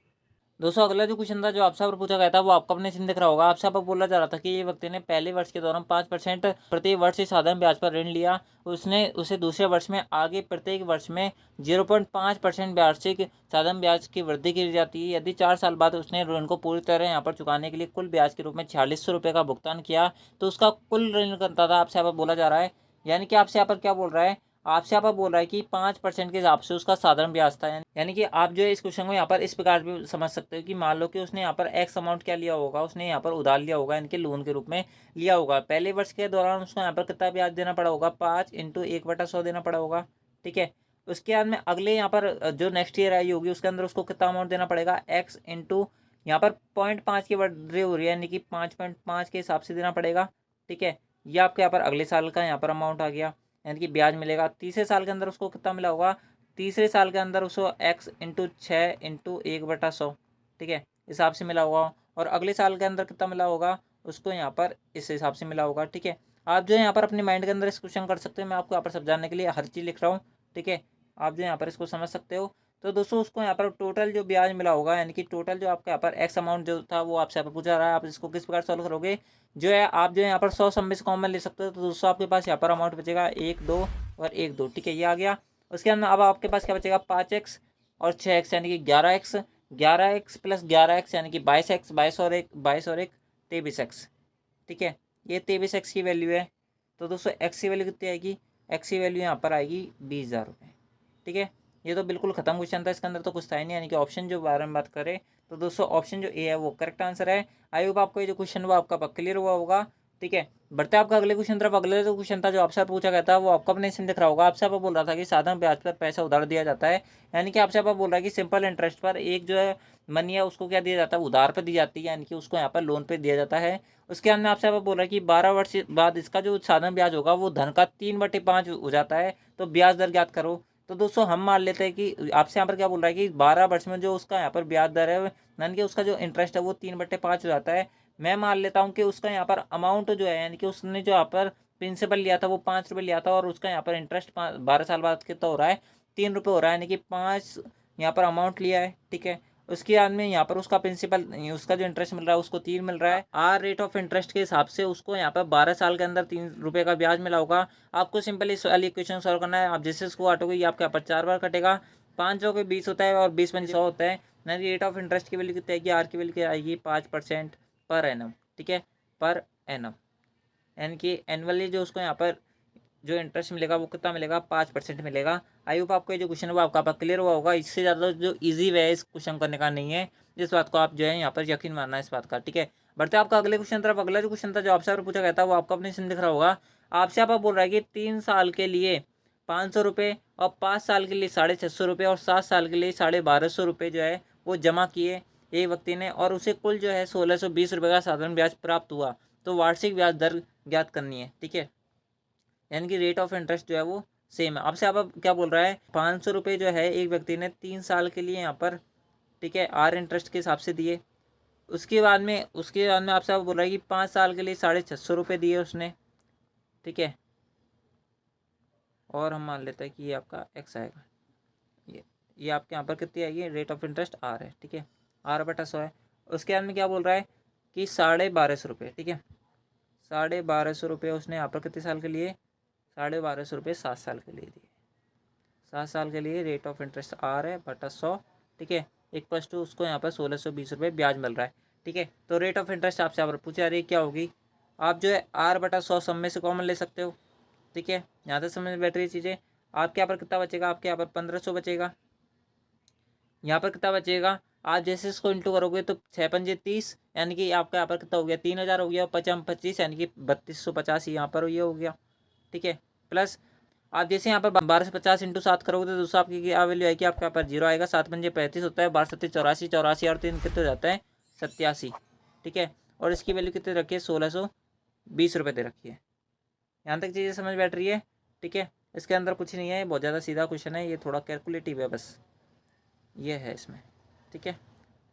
S1: दोस्तों, अगला जो क्वेश्चन था जो आपसे पर पूछा गया था वो आपको अपने चिन्ह दिख रहा होगा। आपसे पर बोला जा रहा था कि ये व्यक्ति ने पहले वर्ष के दौरान 5% प्रति वर्ष से साधारण ब्याज पर ऋण लिया, उसने उसे दूसरे वर्ष में आगे प्रत्येक वर्ष में 0.5% वार्षिक साधारण ब्याज की वृद्धि की जाती है। यदि 4 साल बाद उसने ऋण को पूरी तरह यहाँ पर चुकाने के लिए कुल ब्याज के रूप में 4600 रुपये का भुगतान किया तो उसका कुल ऋण करता था। आपसे यहाँ पर बोला जा रहा है, यानी कि आपसे यहाँ पर क्या बोल रहा है, आपसे यहाँ पर बोल रहा है कि 5% के हिसाब से उसका साधारण ब्याज था। यानी कि आप जो है इस क्वेश्चन को यहाँ पर इस प्रकार भी समझ सकते हो कि मान लो कि उसने यहाँ पर एक्स अमाउंट क्या लिया होगा, उसने यहाँ पर उधार लिया होगा, इनके लोन के रूप में लिया होगा। पहले वर्ष के दौरान उसको यहाँ पर कितना ब्याज देना पड़ा होगा, 5 इंटू 1/100 देना पड़ा होगा। ठीक है, उसके बाद में अगले यहाँ पर जो नेक्स्ट ईयर आई होगी उसके अंदर उसको कितना अमाउंट देना पड़ेगा, एक्स इंटू यहाँ पर 0.5 की बढ़ हो रही है, यानी कि 5.5 के हिसाब से देना पड़ेगा। ठीक है, ये आपके यहाँ पर अगले साल का यहाँ पर अमाउंट आ गया, यानी कि ब्याज मिलेगा। तीसरे साल के अंदर उसको कितना मिला होगा, तीसरे साल के अंदर उसको एक्स इंटू 6 इंटू 1/100 ठीक है हिसाब से मिला होगा। और अगले साल के अंदर कितना मिला होगा उसको यहाँ पर इस हिसाब से मिला होगा। ठीक है, आप जो है यहाँ पर अपने माइंड के अंदर इस क्वेश्चन कर सकते हो, मैं आपको यहाँ पर समझाने के लिए हर चीज़ लिख रहा हूँ। ठीक है, आप जो यहाँ पर इसको समझ सकते हो। तो दोस्तों उसको यहाँ पर टोटल जो ब्याज मिला होगा, यानी कि टोटल जो आपका यहाँ पर एक्स अमाउंट जो था वो आपसे यहाँ पर पूछा रहा है, आप इसको किस प्रकार सॉल्व करोगे, जो है आप जो है यहाँ पर 100 सब में से कॉमन ले सकते हो। तो दोस्तों आपके पास यहाँ पर अमाउंट बचेगा 1 2 और 1 2। ठीक है, ये आ गया। उसके अंदर अब आपके पास क्या बचेगा, 5x और 6x यानी कि 11x, 11x प्लस 11x यानी कि 22x, 22 और 1 22 और 1 23x। ठीक है, ये 23x की वैल्यू है। तो दोस्तों x की वैल्यू कितनी आएगी, x की वैल्यू यहाँ पर आएगी 20,000 रुपये। ठीक है, ये तो बिल्कुल खत्म क्वेश्चन था, इसके अंदर तो कुछ था ही नहीं, यानी कि ऑप्शन जो बारे में बात करें तो दोस्तों ऑप्शन जो ए है वो करेक्ट आंसर है। आई होप आपको ये जो क्वेश्चन वो आपका क्लियर हुआ होगा। ठीक है, बढ़ते आपका अगले क्वेश्चन तरफ। अगले जो क्वेश्चन था जो आपसे पूछा गया था वो आपको अपने इसमें दिख रहा होगा। आपसे बोल रहा था कि साधारण ब्याज पर पैसा उधार दिया जाता है, यानी कि आपसे बोल रहा है कि सिंपल इंटरेस्ट पर एक जो है मनी है उसको क्या दिया जाता है, उधार पर दी जाती है, यानी कि उसको यहाँ पर लोन पे दिया जाता है। उसके अंदर आपसे बोल रहा है कि 12 वर्ष बाद इसका जो साधारण ब्याज होगा वो धन का 3/5 हो जाता है, तो ब्याज दर ज्ञात करो। तो दोस्तों हम मान लेते हैं कि आपसे यहाँ पर क्या बोल रहा है कि 12 वर्ष में जो उसका यहाँ पर ब्याज दर है यानी कि उसका जो इंटरेस्ट है वो 3/5 हो जाता है। मैं मान लेता हूँ कि उसका यहाँ पर अमाउंट जो है, यानी कि उसने जो यहाँ पर प्रिंसिपल लिया था वो 5 रुपये लिया था और उसका यहाँ पर इंटरेस्ट 12 साल बाद कितना हो रहा है, 3 रुपये हो रहा है, यानी कि 5 यहाँ पर अमाउंट लिया है। ठीक है, उसके बाद में यहाँ पर उसका प्रिंसिपल उसका जो इंटरेस्ट मिल रहा है उसको 3 मिल रहा है। आर रेट ऑफ इंटरेस्ट के हिसाब से उसको यहाँ पर 12 साल के अंदर 3 रुपये का ब्याज मिला होगा। आपको सिंपली इस वाली इक्वेशन सॉल्व करना है। आप जैसे इसको काटोगे ये आपके यहाँ पर 4 बार कटेगा, 5 के 20 होता है और 20 पंजे 100 होता है। यानी रेट ऑफ इंटरेस्ट की वैल्यू कितनी आएगी, आर की वैल्यू क्या आएगी 5% पर एनम। ठीक है, पर एनम, यानी कि एनुअली जो उसको यहाँ पर जो इंटरेस्ट मिलेगा वो कितना मिलेगा, 5% मिलेगा। आई होप आपको ये जो क्वेश्चन है वो आपका क्लियर हुआ होगा। इससे ज़्यादा जो इजी वे है इस क्वेश्चन करने का नहीं है, इस बात को आप जो है यहाँ पर यकीन मानना है इस बात का। ठीक है, बढ़ते आपका अगले क्वेश्चन तरफ। अगला जो क्वेश्चन था जो आपसे पूछा गया था वो आपको अपने से दिख रहा होगा। आपसे आप बोल रहा है कि 3 साल के लिए 500 रुपये और 5 साल के लिए 650 रुपये और 7 साल के लिए 1250 रुपये जो है वो जमा किए एक व्यक्ति ने और उसे कुल जो है 1620 रुपये का साधारण ब्याज प्राप्त हुआ, तो वार्षिक ब्याज दर ज्ञात करनी है। ठीक है, यानी कि रेट ऑफ इंटरेस्ट जो है वो सेम है। आपसे आप क्या बोल रहा है, 500 रुपये जो है एक व्यक्ति ने 3 साल के लिए यहाँ पर ठीक है आर इंटरेस्ट के हिसाब से दिए। उसके बाद में आपसे आप बोल रहा है कि 5 साल के लिए 650 रुपये दिए उसने। ठीक है, और हम मान लेते हैं कि ये आपका x आएगा। ये आपके यहाँ पर कितनी आएगी, रेट ऑफ इंटरेस्ट r है, ठीक है, r/100 है। उसके बाद में क्या बोल रहा है कि 1250 रुपये, ठीक है, 1250 रुपये उसने यहाँ पर कितने साल के लिए, 1250 रुपये 7 साल के लिए दिए। 7 साल के लिए रेट ऑफ इंटरेस्ट r है बटा 100, ठीक है, इक्वल्स टू उसको यहाँ पर 1620 रुपये ब्याज मिल रहा है, ठीक है। तो रेट ऑफ इंटरेस्ट आपसे यहाँ पर पूछा रही है क्या होगी, आप जो है r/100 सब में से कॉमन ले सकते हो, ठीक है। यहाँ तक समझ में बैठ रही चीज़ें। आपके यहाँ पर कितना बचेगा, आपके यहाँ पर 1500 बचेगा। यहाँ पर कितना बचेगा, आप जैसे इसको इंटू करोगे तो 6×5 = 30, यानी कि आपका यहाँ पर कितना हो गया, 3000 हो गया, 5×25 यानी कि 3250 यहाँ पर ये हो गया, ठीक है। प्लस आप जैसे यहाँ पर 1250 × 7 करोगे तो दूसरा आपकी क्या वैल्यू आएगी, आपके यहाँ पर 0 आएगा, 7×5 = 35 होता है, 12×7 = 84, 84 और 3 कितने हो जाता है 87, ठीक है। और इसकी वैल्यू कितने रखी है, 1620 रुपये दे रखी है। यहाँ तक चीज़ें समझ बैठ रही है, ठीक है। इसके अंदर कुछ नहीं है, बहुत ज़्यादा सीधा क्वेश्चन है, ये थोड़ा कैलकुलेटिव है बस, ये है इसमें, ठीक है।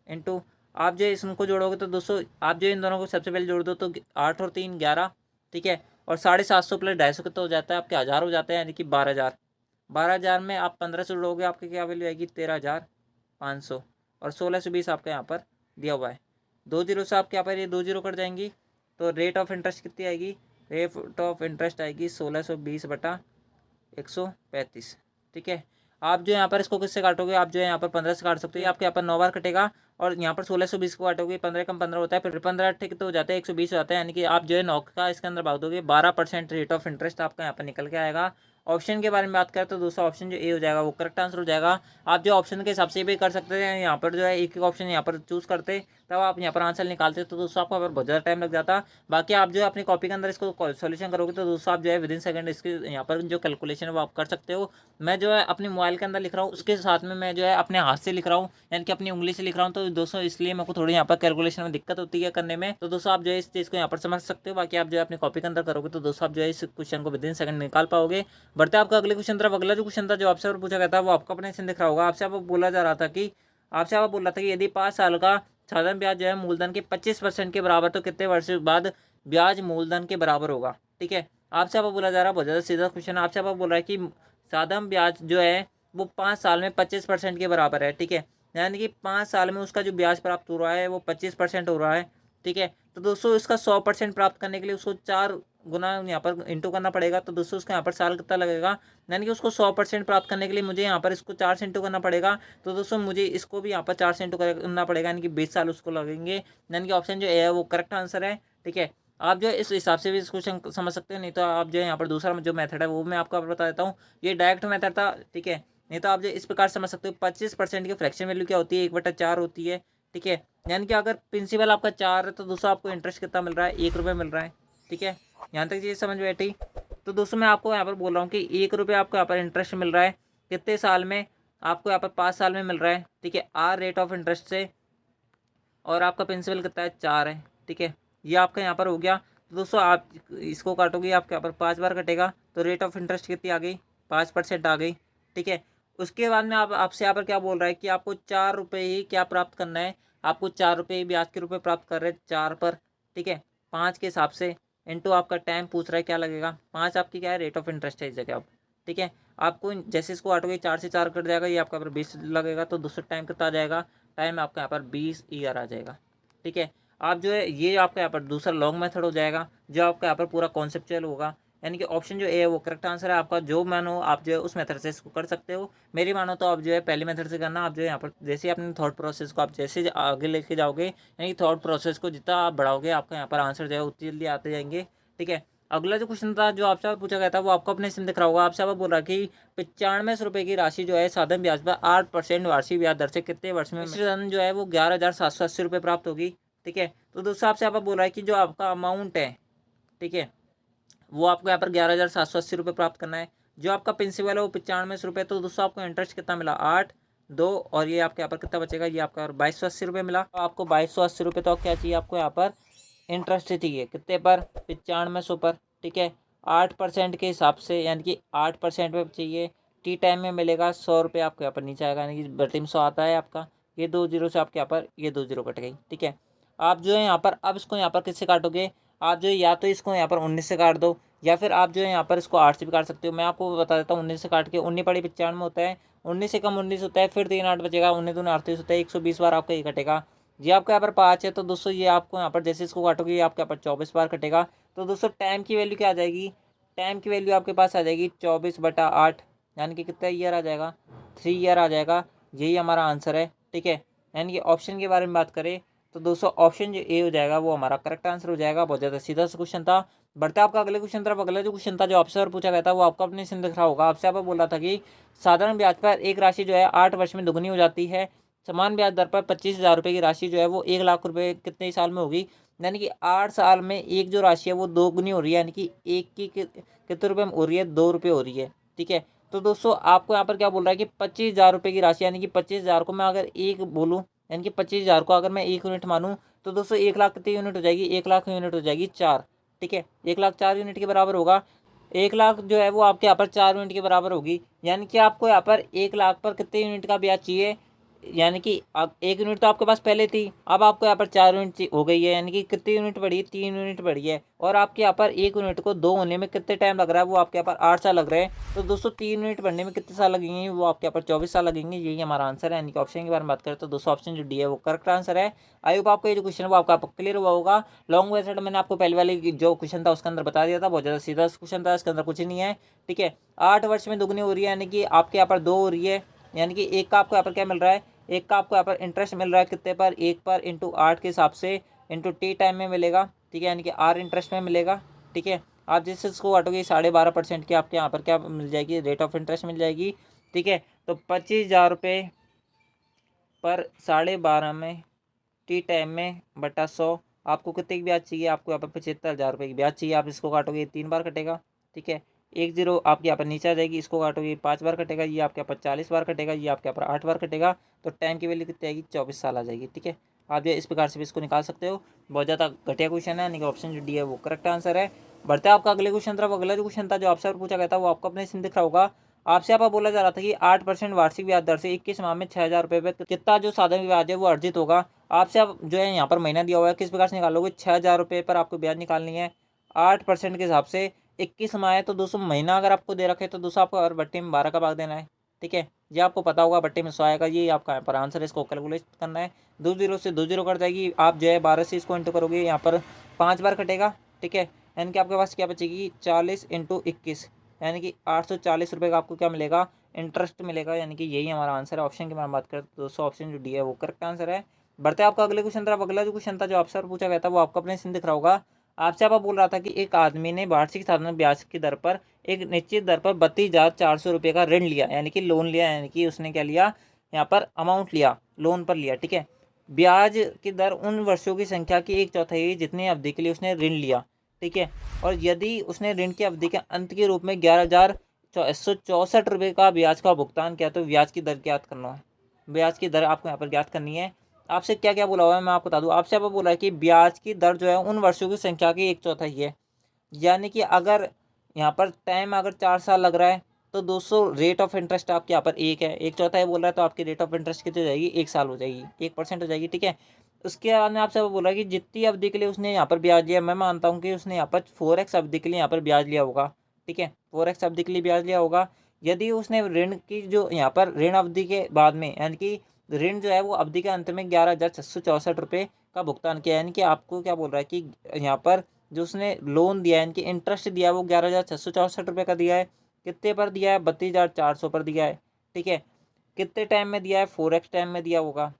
S1: इनटू आप जो इसको जोड़ोगे तो दोस्तों आप जो इन दोनों को सबसे पहले जोड़ दो तो 8 और 3 11, ठीक है, और 750 प्लस 250 कितना हो जाता है, आपके 1000 हो जाता है, यानी कि 12000। 12000 में आप 1500 जोड़ोगे, आपकी क्या वैल्यू आएगी, 13500, और 1620 आपका यहाँ पर दिया हुआ है। 2 जीरो से आपके यहाँ पर ये 2 जीरो कट जाएंगी, तो रेट ऑफ इंटरेस्ट कितनी आएगी, रेट ऑफ इंटरेस्ट आएगी 1620/135, ठीक है। आप जो यहाँ पर इसको किससे काटोगे, आप जो है यहाँ पर 15 से काट सकते हो, आपके यहाँ पर 9 बार कटेगा, और यहाँ पर 1620 को काटोगे, 15 कम 15 होता है, फिर 15 ठीक तो हो जाता है 120 हो जाता है, यानी कि आप जो है 9 का इसके अंदर भाग दोगे, 12% रेट ऑफ इंटरेस्ट आपका यहाँ पर निकल के आएगा। ऑप्शन के बारे में बात करें तो दूसरा ऑप्शन जो ए हो जाएगा वो करेक्ट आंसर हो जाएगा। आप जो ऑप्शन के हिसाब से भी कर सकते हैं, यहाँ पर जो है एक ऑप्शन यहाँ पर चूज करते तब आप यहाँ पर आंसर निकालते तो दोस्तों आपको बहुत ज़्यादा टाइम लग जाता। बाकी आप जो है अपनी कॉपी के अंदर इसको सॉल्यूशन करोगे तो दोस्तों आप जो है विदिन सेकंड इसके यहाँ पर जो कैलकुलेशन है वो आप कर सकते हो। मैं जो है अपने मोबाइल के अंदर लिख रहा हूँ, उसके साथ में मैं जो है अपने हाथ से लिख रहा हूँ, यानी कि अपनी उंगली से लिख रहा हूँ, तो दोस्तों इसलिए मेरे को थोड़ी यहाँ पर कैलकुलेशन में दिक्कत होती है करने में। तो दोस्तों आप जो है इस चीज़ को यहाँ पर समझ सकते हो। बाकी आप जो है अपनी कॉपी के अंदर करोगे तो दोस्तों आप जो है इस क्वेश्चन को विदिन सेकंड निकाल पाओगे। बढ़ते आपका अगले क्वेश्चन तरफ। अगला जो क्वेश्चन था जो आपसे पूछा गया था वो आपका अपने से दिख रहा होगा। आपसे आप बोला जा रहा था कि यदि 5 साल का साधारण ब्याज जो है मूलधन के 25% के बराबर तो कितने वर्ष बाद ब्याज मूलधन के बराबर होगा, ठीक है। आपसे आप बोला जा रहा है, बहुत ज़्यादा सीधा क्वेश्चन है। आपसे आप बोल रहा है कि साधारण ब्याज जो है वो 5 साल में 25% के बराबर है, ठीक है, यानी कि 5 साल में उसका जो ब्याज प्राप्त हो रहा है वो 25% हो रहा है, ठीक है। तो दोस्तों इसका 100% प्राप्त करने के लिए उसको 4 गुना यहाँ पर इंटू करना पड़ेगा। तो दोस्तों उसका यहाँ पर साल कितना लगेगा, यानी कि उसको 100% प्राप्त करने के लिए मुझे यहाँ पर इसको 4 से इंटू करना पड़ेगा। तो दोस्तों मुझे इसको भी यहाँ पर 4 से इंटू करना पड़ेगा, यानी कि 20 साल उसको लगेंगे। यानी कि ऑप्शन जो है वो करेक्ट आंसर है, ठीक है। आप जो है इस हिसाब से भी इस क्वेश्चन समझ सकते हैं, नहीं तो आप जो है यहाँ पर दूसरा जो मेथड है वो मैं आपको बता देता हूँ। ये डायरेक्ट मेथड था, ठीक है, नहीं तो आप जो इस प्रकार समझ सकते हो। 25% की फ्रैक्शन वैल्यू क्या होती है, 1/4 होती है, ठीक है। यानी कि अगर प्रिंसिपल आपका 4 है तो दोस्तों आपको इंटरेस्ट कितना मिल रहा है, 1 रुपये मिल रहा है, ठीक है। यहाँ तक चीज़ समझ बैठी। तो दोस्तों मैं आपको यहाँ पर बोल रहा हूँ कि 1 रुपये आपको यहाँ पर इंटरेस्ट मिल रहा है कितने साल में, आपको यहाँ पर 5 साल में मिल रहा है, ठीक है, आर रेट ऑफ इंटरेस्ट से, और आपका प्रिंसिपल कितना है, 4 है, ठीक है। ये आपका यहाँ पर हो गया। तो दोस्तों आप इसको काटोगे, आपके यहाँ पर 5 बार कटेगा, तो रेट ऑफ इंटरेस्ट कितनी आ गई, 5% आ गई, ठीक है। उसके बाद में आपसे यहाँ पर क्या बोल रहा है कि आपको 4 रुपये ही क्या प्राप्त करना है, आपको 4 रुपये ही ब्याज के रूप में प्राप्त कर रहे हैं 4 पर, ठीक है, 5 के हिसाब से इंटू आपका टाइम पूछ रहा है क्या लगेगा, 5 आपकी क्या है रेट ऑफ इंटरेस्ट है इस जगह अब, ठीक है। आपको जैसे इसको काटोगे 4 से 4 कट जाएगा, ये आपका यहाँ पर 20 लगेगा, तो दोस्तों टाइम कितना आ जाएगा, टाइम आपका यहाँ पर 20 ईयर आ जाएगा, ठीक है। आप जो है ये आपका यहाँ पर दूसरा लॉन्ग मेथड हो जाएगा, जो आपका यहाँ पर पूरा कॉन्सेप्चुअल होगा। यानी कि ऑप्शन जो ए है वो करेक्ट आंसर है आपका। जो मानो आप जो है उस मेथड से इसको कर सकते हो, मेरी मानो तो आप जो है पहले मेथड से करना। आप जो है यहाँ पर जैसे अपने थॉट प्रोसेस को आप जैसे आगे लेके जाओगे, यानी कि थॉट प्रोसेस को जितना आप बढ़ाओगे आपका यहाँ पर आंसर जो है उतनी जल्दी आते जाएंगे, ठीक है। अगला जो क्वेश्चन था जो आपसे पूछा गया था वो आपको अपने से दिख रहा होगा। आपसे बोल रहा कि 95 रुपये की राशि जो है साधारण ब्याज पर 8% वार्षिक ब्याज दर से कितने वर्ष में धन जो है वो 11,780 रुपये प्राप्त होगी, ठीक है। तो दोस्तों आपसे बोल रहा है कि जो आपका अमाउंट है, ठीक है, वो आपको यहाँ पर 11,780 रुपये प्राप्त करना है। जो आपका प्रिंसिपल है वो 95 रुपये। तो दोस्तों आपको इंटरेस्ट कितना मिला, 8 2, और ये आपके यहाँ पर कितना बचेगा, ये आपका 2280 रुपये मिला। तो आपको 2280 रुपये तो क्या चाहिए, आपको यहाँ पर इंटरेस्ट चाहिए कितने पर, 9500 पर, ठीक है। 8% के हिसाब से, यानी कि 8% में चाहिए। टी टाइम में मिलेगा 100 रुपये आपको यहाँ पर नीचे आएगा, यानी कि बटीम 100 आता है आपका। ये 2 जीरो से आपके यहाँ पर ये 2 जीरो कट गई, ठीक है। आप जो है यहाँ पर अब इसको यहाँ पर किससे काटोगे, आप जो या तो इसको यहाँ पर 19 से काट दो, या फिर आप जो है यहाँ पर इसको 8 से भी काट सकते हो। मैं आपको बता देता हूँ 19 से काट के 19 पड़ी 95 होता है, 19 से कम 19 होता है, फिर 3 8 बचेगा, 19 दूनी 38 होता है, 120 बार आपका ये कटेगा। ये आपका यहाँ पर 5 है तो दोस्तों ये आपको यहाँ पर जैसे इसको काटोगे ये आपके यहाँ पर 24 बार कटेगा। तो दोस्तों टाइम की वैल्यू क्या आ जाएगी, टाइम की वैल्यू आपके पास आ जाएगी 24/8, यानी कि कितना ईयर आ जाएगा, 3 ईयर आ जाएगा। यही हमारा आंसर है, ठीक है। यानी कि ऑप्शन के बारे में बात करें तो दोस्तों ऑप्शन जो ए हो जाएगा वो हमारा करेक्ट आंसर हो जाएगा। बहुत ज़्यादा सीधा सा क्वेश्चन था। बढ़ता आपका अगले क्वेश्चन तरफ। अगला जो क्वेश्चन था जो आपसे और पूछा गया था वो आपको अपने से दिख रहा होगा। आपसे आप बोल रहा था कि साधारण ब्याज पर एक राशि जो है 8 वर्ष में दुगनी हो जाती है, समान ब्याज दर पर 25,000 रुपये की राशि जो है वो 1 लाख रुपये कितने साल में होगी। यानी कि 8 साल में एक जो राशि है वो दोगुनी हो रही है, यानी कि एक की कितने रुपये में हो रही है, 2 रुपये हो रही है, ठीक है। तो दोस्तों आपको यहाँ पर क्या बोल रहा है कि 25,000 रुपये की राशि, यानी कि 25,000 को मैं अगर एक बोलूँ, यानी कि 25,000 को अगर मैं 1 यूनिट मानूँ तो दोस्तों 1 लाख कितनी यूनिट हो जाएगी, 1 लाख यूनिट हो जाएगी 4, ठीक है। 1 लाख 4 यूनिट के बराबर होगा। 1 लाख जो है वो आपके यहाँ पर 4 यूनिट के बराबर होगी। यानी कि आपको यहाँ पर 1 लाख पर कितने यूनिट का ब्याज चाहिए, यानी कि अब 1 यूनिट तो आपके पास पहले थी, अब आपको यहाँ पर 4 यूनिट हो गई है, यानी कि कितनी यूनिट बढ़ी, 3 यूनिट बढ़ी है। और आपके यहाँ पर 1 यूनिट को 2 होने में कितने टाइम लग रहा है, वो आपके यहाँ पर 8 साल लग रहे हैं। तो दोस्तों 3 यूनिट बढ़ने में कितने साल लगेंगे, वो आपके यहाँ पर 24 साल लगेंगे। यही हमारा आंसर है। यानी कि ऑप्शन के बारे में बात करें तो दोस्तों ऑप्शन जो डी है वो करेक्ट आंसर है। आई होप आपको ये जो क्वेश्चन है वो आपका क्लियर हुआ होगा। लॉन्ग मेथड मैंने आपको पहले वाले जो क्वेश्चन था उसके अंदर बता दिया था, बहुत ज़्यादा सीधा क्वेश्चन था, इसके अंदर कुछ नहीं है, ठीक है। 8 वर्ष में दुगनी हो रही है, यानी कि आपके यहाँ पर 2 हो रही है, यानी कि एक का आपको यहाँ पर क्या मिल रहा है, एक का आपको यहाँ पर इंटरेस्ट मिल रहा है कितने पर, 1 पर इंटू 8 के हिसाब से इंटू टी टाइम में मिलेगा, ठीक है, यानी कि आर इंटरेस्ट में मिलेगा, ठीक है। आप जिस इसको काटोगे 12.5% की आपके यहाँ पर क्या मिल जाएगी, रेट ऑफ इंटरेस्ट मिल जाएगी, ठीक है। तो 25,000 रुपये पर 12.5 में टी टाइम में बटा 100 आपको कितने की ब्याज चाहिए, आपको यहाँ पर 75,000 रुपये की ब्याज चाहिए। आप इसको काटोगे 3 बार कटेगा, ठीक है। 1 0 आपके यहाँ पर नीचे आ जाएगी, इसको काटोगे 5 बार कटेगा, ये आपके यहाँ पर 40 बार कटेगा, ये आपके यहाँ पर 8 बार कटेगा। तो टाइम की वैल्यू कितनी आएगी, 24 साल आ जाएगी, ठीक है। आप जो इस प्रकार से भी इसको निकाल सकते हो। बहुत ज़्यादा घटिया क्वेश्चन है, यानी कि ऑप्शन जो डी है वो करेक्ट आंसर है। बढ़ता है आपका अगले क्वेश्चन तरफ। अगला जो क्वेश्चन था जो आपसे और पूछा गया था वो आपको अपने से दिख रहा होगा। आपसे यहाँ पर बोला जा रहा था कि 8% वार्षिक ब्याज दर से 21 माह में 6,000 रुपये पे कितना जो साधारण ब्याज है वो अर्जित होगा। आपसे अब जो है यहाँ पर महीना दिया हुआ है, किस प्रकार से निकालोगे, 6,000 रुपये पर आपको ब्याज निकालनी है 8% के हिसाब से, 21 माह है तो 200 महीना अगर आपको दे रखे तो 200 आपको हर बट्टे में 12 का भाग देना है, ठीक है। ये आपको पता होगा बट्टे में 100 आएगा, ये आपका यहाँ पर आंसर है, इसको कैलकुलेट करना है। 2 0 से 2 0 कट जाएगी, आप जो है 12 से इसको इंटू करोगे, यहाँ पर 5 बार कटेगा, ठीक है। यानी कि आपके पास क्या बचेगी, 40 इंटू 21, यानी कि 840 रुपये का आपको क्या मिलेगा, इंटरेस्ट मिलेगा। यानी कि यही हमारा आंसर है। ऑप्शन के बारे में बात करें तो दोस्तों ऑप्शन जो डी है वो करेक्ट आंसर है। बढ़ते आपका अगले क्वेश्चन तरफ। अगला जो क्वेश्चन था जो आपसे पूछा गया था वो आपको अपने से दिख रहा होगा। आपसे आप बोल रहा था कि एक आदमी ने वार्षिक साधारण ब्याज की दर पर एक निश्चित दर पर 32,400 रुपये का ऋण लिया, यानी कि लोन लिया, यानी कि उसने क्या लिया, यहाँ पर अमाउंट लिया, लोन पर लिया, ठीक है। ब्याज की दर उन वर्षों की संख्या की 1/4 जितनी अवधि के लिए उसने ऋण लिया, ठीक है। और यदि उसने ऋण की अवधि के अंत के रूप में 11,164 रुपये का ब्याज का भुगतान किया तो ब्याज की दर ज्ञात करना है। ब्याज की दर आपको यहाँ पर ज्ञात करनी है। आपसे क्या क्या बोला हुआ है मैं आपको बता दूं। आपसे आप बोला है कि ब्याज की दर जो है उन वर्षों की संख्या की 1/4 है, यानी कि अगर यहाँ पर टाइम अगर 4 साल लग रहा है तो 200 रेट ऑफ इंटरेस्ट आपके यहाँ पर 1 है, 1/4 बोल रहा है तो आपकी रेट ऑफ इंटरेस्ट कितनी हो जाएगी, 1 साल हो जाएगी, 1% हो जाएगी, ठीक है। उसके बाद में आपसे बोला कि जितनी अवधि के लिए उसने यहाँ पर ब्याज लिया, मैं मानता हूँ कि उसने यहाँ पर 4x अवधि के लिए यहाँ पर ब्याज लिया होगा, ठीक है, 4x अवधि के लिए ब्याज लिया होगा। यदि उसने ऋण की जो यहाँ पर ऋण अवधि के बाद में, यानी कि ऋण जो है वो अवधि के अंत में 11,664 रुपये का भुगतान किया, यानी कि आपको क्या बोल रहा है कि यहाँ पर जो उसने लोन दिया है, यानी कि इंटरेस्ट दिया है वो 11,664 रुपये का दिया है। कितने पर दिया है, 32,400 पर दिया है, ठीक है। कितने टाइम में दिया है, 4x टाइम में दिया होगा,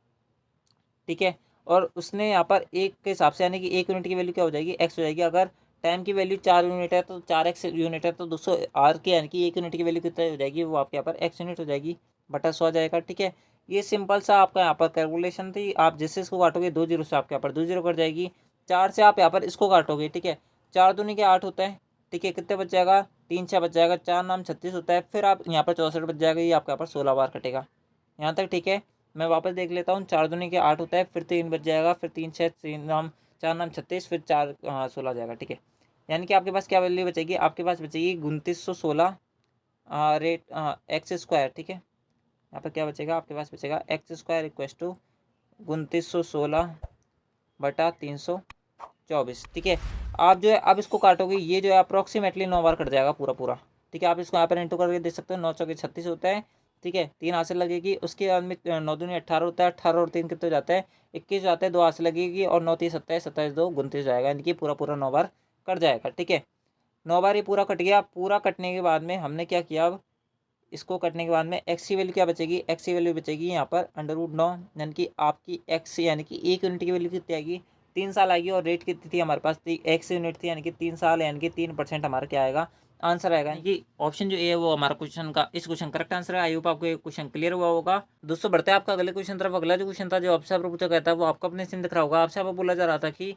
S1: ठीक है। और उसने यहाँ पर एक के हिसाब से, यानी कि 1 यूनिट की वैल्यू क्या हो जाएगी, x हो जाएगी। अगर टाइम की वैल्यू 4 यूनिट है तो 4x यूनिट है तो 200 आर के, यानी कि 1 यूनिट की वैल्यू कितना हो जाएगी, वो आपके यहाँ पर x यूनिट हो जाएगी, बटा 100 आ जाएगा, ठीक है। ये सिंपल सा आपका यहाँ पर कैलकुलेशन थी। आप जिससे इसको काटोगे 2 0 से आपके यहाँ पर 2 0 कट जाएगी। 4 से आप यहाँ पर इसको काटोगे, ठीक है, 4 दूनी के 8 होता है, ठीक है। कितने बच जाएगा, 3 6 बच जाएगा, 4 नाम 36 होता है, फिर आप यहाँ पर 64 बच जाएगा, ये आपके यहाँ पर 16 बार कटेगा। यहाँ तक ठीक है। मैं वापस देख लेता हूँ, 4 दूनी के 8 होता है, फिर 3 बच जाएगा, फिर 3 6 3 नाम 4 नाम 36, फिर 4 16 जाएगा, ठीक है। यानी कि आपके पास क्या वैल्यू बचेगी, आपके पास बचेगी 2916 रेट एक्स स्क्वायर, ठीक है। यहाँ पर क्या बचेगा, आपके पास बचेगा एक्स स्क्वायर इक्वस टू 2916 बटा 324, ठीक है। आप जो है अब इसको काटोगे, ये जो है अप्रॉक्सीमेटली 9 बार कट जाएगा पूरा पूरा। ठीक है, आप इसको यहाँ पर इंटू करके देख सकते हो, 9 चौके 36 होता है। ठीक है, 3 हाथ से लगेगी, उसके बाद में 9 दूनी 18 होता है, 18 और 3 कितने हो जाता है 21 जाता है, 2 हाथ से लगेगी, और 9 3 27, 27 2 29 जाएगा, यानी कि पूरा पूरा 9 बार कट जाएगा। ठीक है, 9 बार ये पूरा कट गया। पूरा कटने के बाद में हमने क्या किया, अब इसको कटने के बाद में एक्स की वैल्यू क्या बचेगी, एक्स की वैल्यू बचेगी यहाँ पर √9, यानी कि आपकी एक्स यानी कि 1 यूनिट की वैल्यू कितनी आएगी, 3 साल आएगी। और रेट कितनी थी हमारे पास, एक्स यूनिट थी, यानी कि 3 साल, यानी कि 3% हमारा क्या आएगा, आंसर आएगा। यानी कि ऑप्शन जो ए है वो हमारा क्वेश्चन का, इस क्वेश्चन करेक्ट आंसर है। आई होप आपको ये क्वेश्चन क्लियर हुआ होगा। दोस्तों बढ़ते हैं आपका अगले क्वेश्चन तरफ। अगला जो क्वेश्चन था जो आपसे आप पूछा गया था वो आपको अपने सिम दिख रहा होगा। आपसे आप बोला जा रहा था कि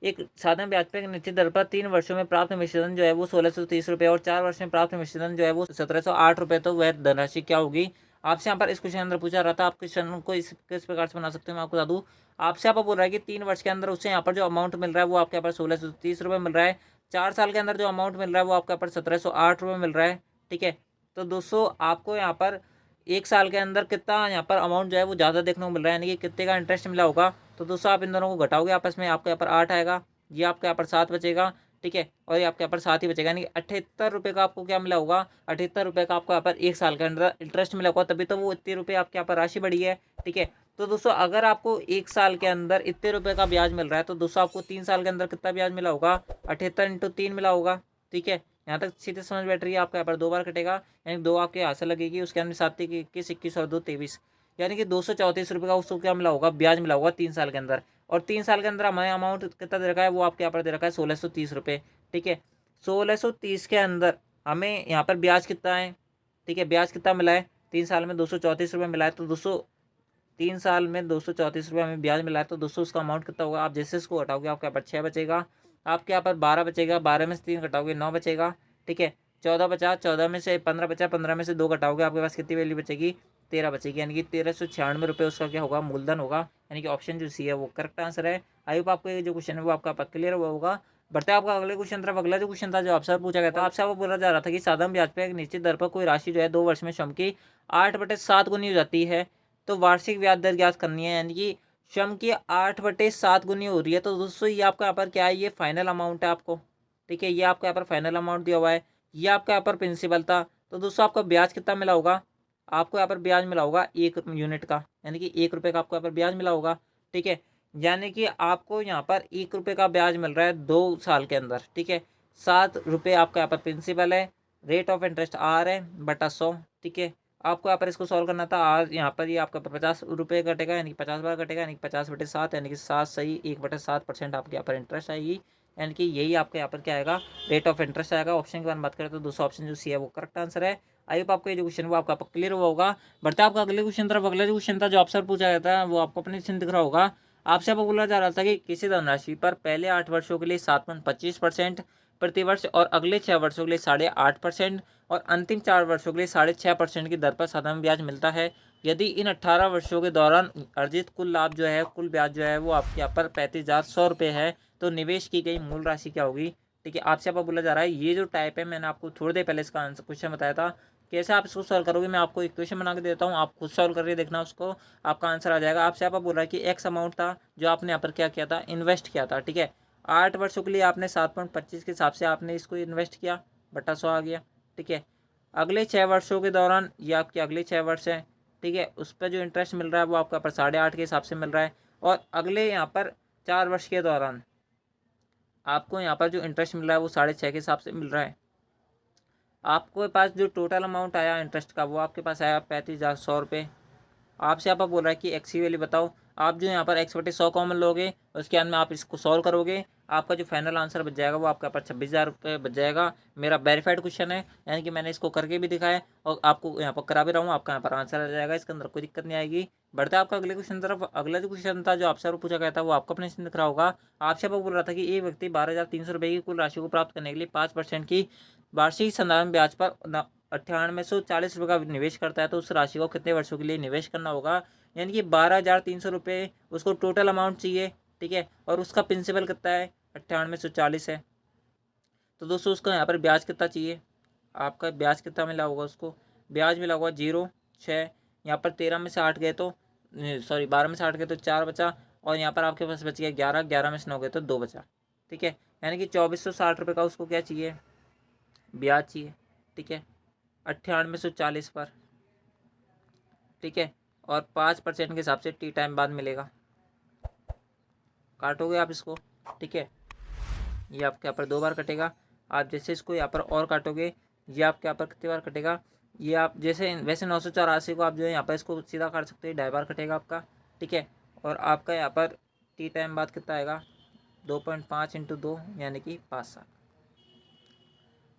S1: एक साधारण ब्याज पर निश्चित दर पर 3 वर्षों में प्राप्त मिश्रण जो है वो 1630 रुपये और 4 वर्ष में प्राप्त मिश्रण जो है वो 1708 रुपये, तो वह धनराशि क्या होगी। आपसे यहाँ पर इस क्वेश्चन अंदर पूछा रहा था, आप क्वेश्चन को किस प्रकार से बना सकते हो मैं आपको बता दूँ। आपसे आप बोल रहा है कि 3 वर्ष के अंदर उससे यहाँ पर जो अमाउंट मिल रहा है वो आपके यहाँ पर 1630 रुपये मिल रहा है। 4 साल के अंदर जो अमाउंट मिल रहा है वो आपके यहाँ पर 1708 रुपये मिल रहा है। ठीक है, तो दोस्तों आपको यहाँ पर 1 साल के अंदर कितना यहाँ पर अमाउंट जो है वो ज़्यादा देखने को मिल रहा है, यानी कि कितने का इंटरेस्ट मिला होगा। तो दोस्तों आप इन दोनों को घटाओगे आपस में, आपके यहाँ पर 8 आएगा, ये आपके यहाँ पर 7 बचेगा। ठीक है, और ये आपके यहाँ पर 7 ही बचेगा, यानी कि 78 रुपये का आपको क्या मिला होगा, 78 रुपये का आपको यहाँ पर 1 साल के अंदर इंटरेस्ट मिला होगा, तभी तो वो इतने रुपये आपके यहाँ पर राशि बढ़ी है। ठीक है, तो दोस्तों अगर आपको 1 साल के अंदर इतने रुपये का ब्याज मिल रहा है, तो दोस्तों आपको 3 साल के अंदर कितना ब्याज मिला होगा, 78 × 3 मिला होगा। ठीक है, यहाँ तक सीधे समझ बैठ रही है। आपका यहाँ पर 2 बार कटेगा, यानी 2 आपके हाथ से लगेगी, उसके अंदर 7 21 21 और 2 23, यानी कि 234 रुपये का उसको क्या मिला होगा, ब्याज मिला होगा 3 साल के अंदर। और 3 साल के अंदर हमें अमाउंट कितना दे रखा है, वो आपके यहाँ पर दे रखा है 1630 रुपये। ठीक है, 1630 के अंदर हमें यहाँ पर ब्याज कितना है। ठीक है, ब्याज कितना मिला है, 3 साल में 234 रुपये मिला है। तो दोस्तों 3 साल में 234 रुपये हमें ब्याज मिला है, तो दोस्तों उसका अमाउंट कितना होगा, आप जैसे इसको हटाओगे आपके यहाँ पर 6 बचेगा, आपके यहाँ पर 12 बचेगा, 12 में से 3 घटाओगे 9 बचेगा। ठीक है, 14 बचा, 14 में से 15 बचा, 15 में से 2 घटाओगे आपके पास कितनी वैल्यू बचेगी, 13 बचेगी, यानी कि 1396 रुपये उसका क्या होगा, मूलधन होगा। यानी कि ऑप्शन जो सी है वो करेक्ट आंसर है। आई होप आपको ये जो क्वेश्चन है वो आपका क्लियर हुआ होगा। बढ़ते हैं आपका अगले क्वेश्चन तरफ। अगला जो क्वेश्चन था जो आपसे पूछा गया था, आपसे आपको बोला जा रहा था कि साधारण ब्याज पर एक निश्चित दर पर कोई राशि जो है 2 वर्ष में श्रम की 8/7 गुनी हो जाती है, तो वार्षिक ब्याज दर ज्ञात करनी है, यानी कि श्रम की 8/7 गुनी हो रही है। तो दोस्तों ये आपका यहाँ पर क्या है, ये फाइनल अमाउंट है आपको। ठीक है, ये आपका यहाँ पर फाइनल अमाउंट दिया हुआ है, ये आपका यहाँ पर प्रिंसिपल था। तो दोस्तों आपका ब्याज कितना मिला होगा, आपको यहाँ पर ब्याज मिला होगा 1 यूनिट का, यानी कि 1 रुपये का आपको यहाँ पर ब्याज मिला होगा। ठीक है, यानी कि आपको यहाँ पर 1 रुपये का ब्याज मिल रहा है 2 साल के अंदर। ठीक है, 7 रुपये आपका यहाँ पर प्रिंसिपल है, रेट ऑफ इंटरेस्ट R है बटा 100। ठीक है, आपको यहाँ पर इसको सॉल्व करना था। आज यहाँ पर ये आपका 50 रुपये कटेगा, यानी कि 50 बार कटेगा, यानी कि 50/7, यानी कि 7 सही 1/7% आपके यहाँ पर इंटरेस्ट आएगी, यानी कि यही आपके यहाँ पर क्या आएगा, रेट ऑफ इंटरेस्ट आएगा। ऑप्शन की बात बात करें तो दूसरा ऑप्शन जो सी है वो करेक्ट आंसर है। आई होप आपको ये जो क्वेश्चन वो आपका क्लियर हुआ होगा। बढ़ता आपका अगले क्वेश्चन तरफ। अगला जो क्वेश्चन था जो आपसे पूछा गया था वो आपको अपने चिन्ह दिख रहा होगा। आपसे आपको बोला जा रहा था कि किसी धनराशि पर पहले 8 वर्षों के लिए 7.25% प्रतिवर्ष और अगले 6 वर्षों के लिए 8.5% और अंतिम 4 वर्षों के लिए 6.5% की दर पर साधारण ब्याज मिलता है। यदि इन 18 वर्षों के दौरान अर्जित कुल लाभ जो है, कुल ब्याज जो है वो आपके यहाँ पर 35,100 रुपये है, तो निवेश की गई मूल राशि क्या होगी। ठीक है, आपसे आपको बोला जा रहा है ये जो टाइप है, मैंने आपको थोड़ी देर पहले इसका आंसर क्वेश्चन बताया था, कैसे आप इसको सॉल्व करोगे। मैं आपको एक क्वेश्चन बना के देता हूँ, आप खुद सॉल्व करके देखना, उसको आपका आंसर आ जाएगा। आपसे आप बोल रहा है कि एक्स अमाउंट था जो आपने यहाँ पर क्या किया था, इन्वेस्ट किया था। ठीक है, 8 वर्षों के लिए आपने 7.25 के हिसाब से आपने इसको इन्वेस्ट किया, बटा 100 आ गया। ठीक है, अगले 6 वर्षों के दौरान ये आपके अगले 6 वर्ष हैं। ठीक है, उस पर जो इंटरेस्ट मिल रहा है वो आपका पर 8.5 के हिसाब से मिल रहा है, और अगले यहाँ पर 4 वर्ष के दौरान आपको यहाँ पर जो इंटरेस्ट मिल रहा है वो 6.5 के हिसाब से मिल रहा है। आपके पास जो टोटल अमाउंट आया इंटरेस्ट का वो आपके पास आया 35,100 रुपये। आपसे आप बोल रहा है कि एक्स की वैल्यू बताओ। आप जो यहाँ पर x/100 कॉमन लोगे, उसके बाद में आप इसको सॉल्व करोगे, आपका जो फाइनल आंसर बच जाएगा वो आपका पर 26,000 रुपये बच जाएगा। मेरा वेरीफाइड क्वेश्चन है, यानी कि मैंने इसको करके भी दिखाया है और आपको यहाँ पर करा भी रहा हूँ, आपका यहाँ पर आंसर आ जाएगा, इसके अंदर कोई दिक्कत नहीं आएगी। बढ़ते आपका अगले क्वेश्चन तरफ। अगला जो क्वेश्चन था जो आपसे पूछा गया था वो आपको अपने से दिख रहा होगा। आपसे बोल रहा था कि एक व्यक्ति 12,300 रुपये की कुल राशि को प्राप्त करने के लिए 5% की वार्षिक साधारण ब्याज पर 9840 रुपये का निवेश करता है, तो उस राशि को कितने वर्षों के लिए निवेश करना होगा। यानी कि 12,300 रुपये उसको टोटल अमाउंट चाहिए। ठीक है, और उसका प्रिंसिपल कितना है, 9840 है। तो दोस्तों उसका यहाँ पर ब्याज कितना चाहिए, आपका ब्याज कितना मिला होगा, उसको ब्याज मिला होगा 0.6। यहाँ पर 13 में से 8 गए तो 12 में से 8 गए तो 4 बचा, और यहाँ पर आपके पास बच गया 11, 11 में से 9 गए तो 2 बचा। ठीक है, यानी कि 2460 का उसको क्या चाहिए, ब्याज चाहिए, ठीक है, 9840 पर, ठीक है, और 5% के हिसाब से टी टाइम बाद मिलेगा। काटोगे आप इसको, ठीक है, ये आपके यहाँ पर 2 बार कटेगा। आप जैसे इसको यहाँ पर और काटोगे, ये आपके यहाँ पर कितनी बार कटेगा, ये आप जैसे वैसे 984 को आप जो है यहाँ पर इसको सीधा काट सकते हो, 2.5 बार कटेगा आपका, ठीक है। और आपका यहाँ पर टी टाइम बाद कितना आएगा, 2.5 × 2 यानी कि 5 साल।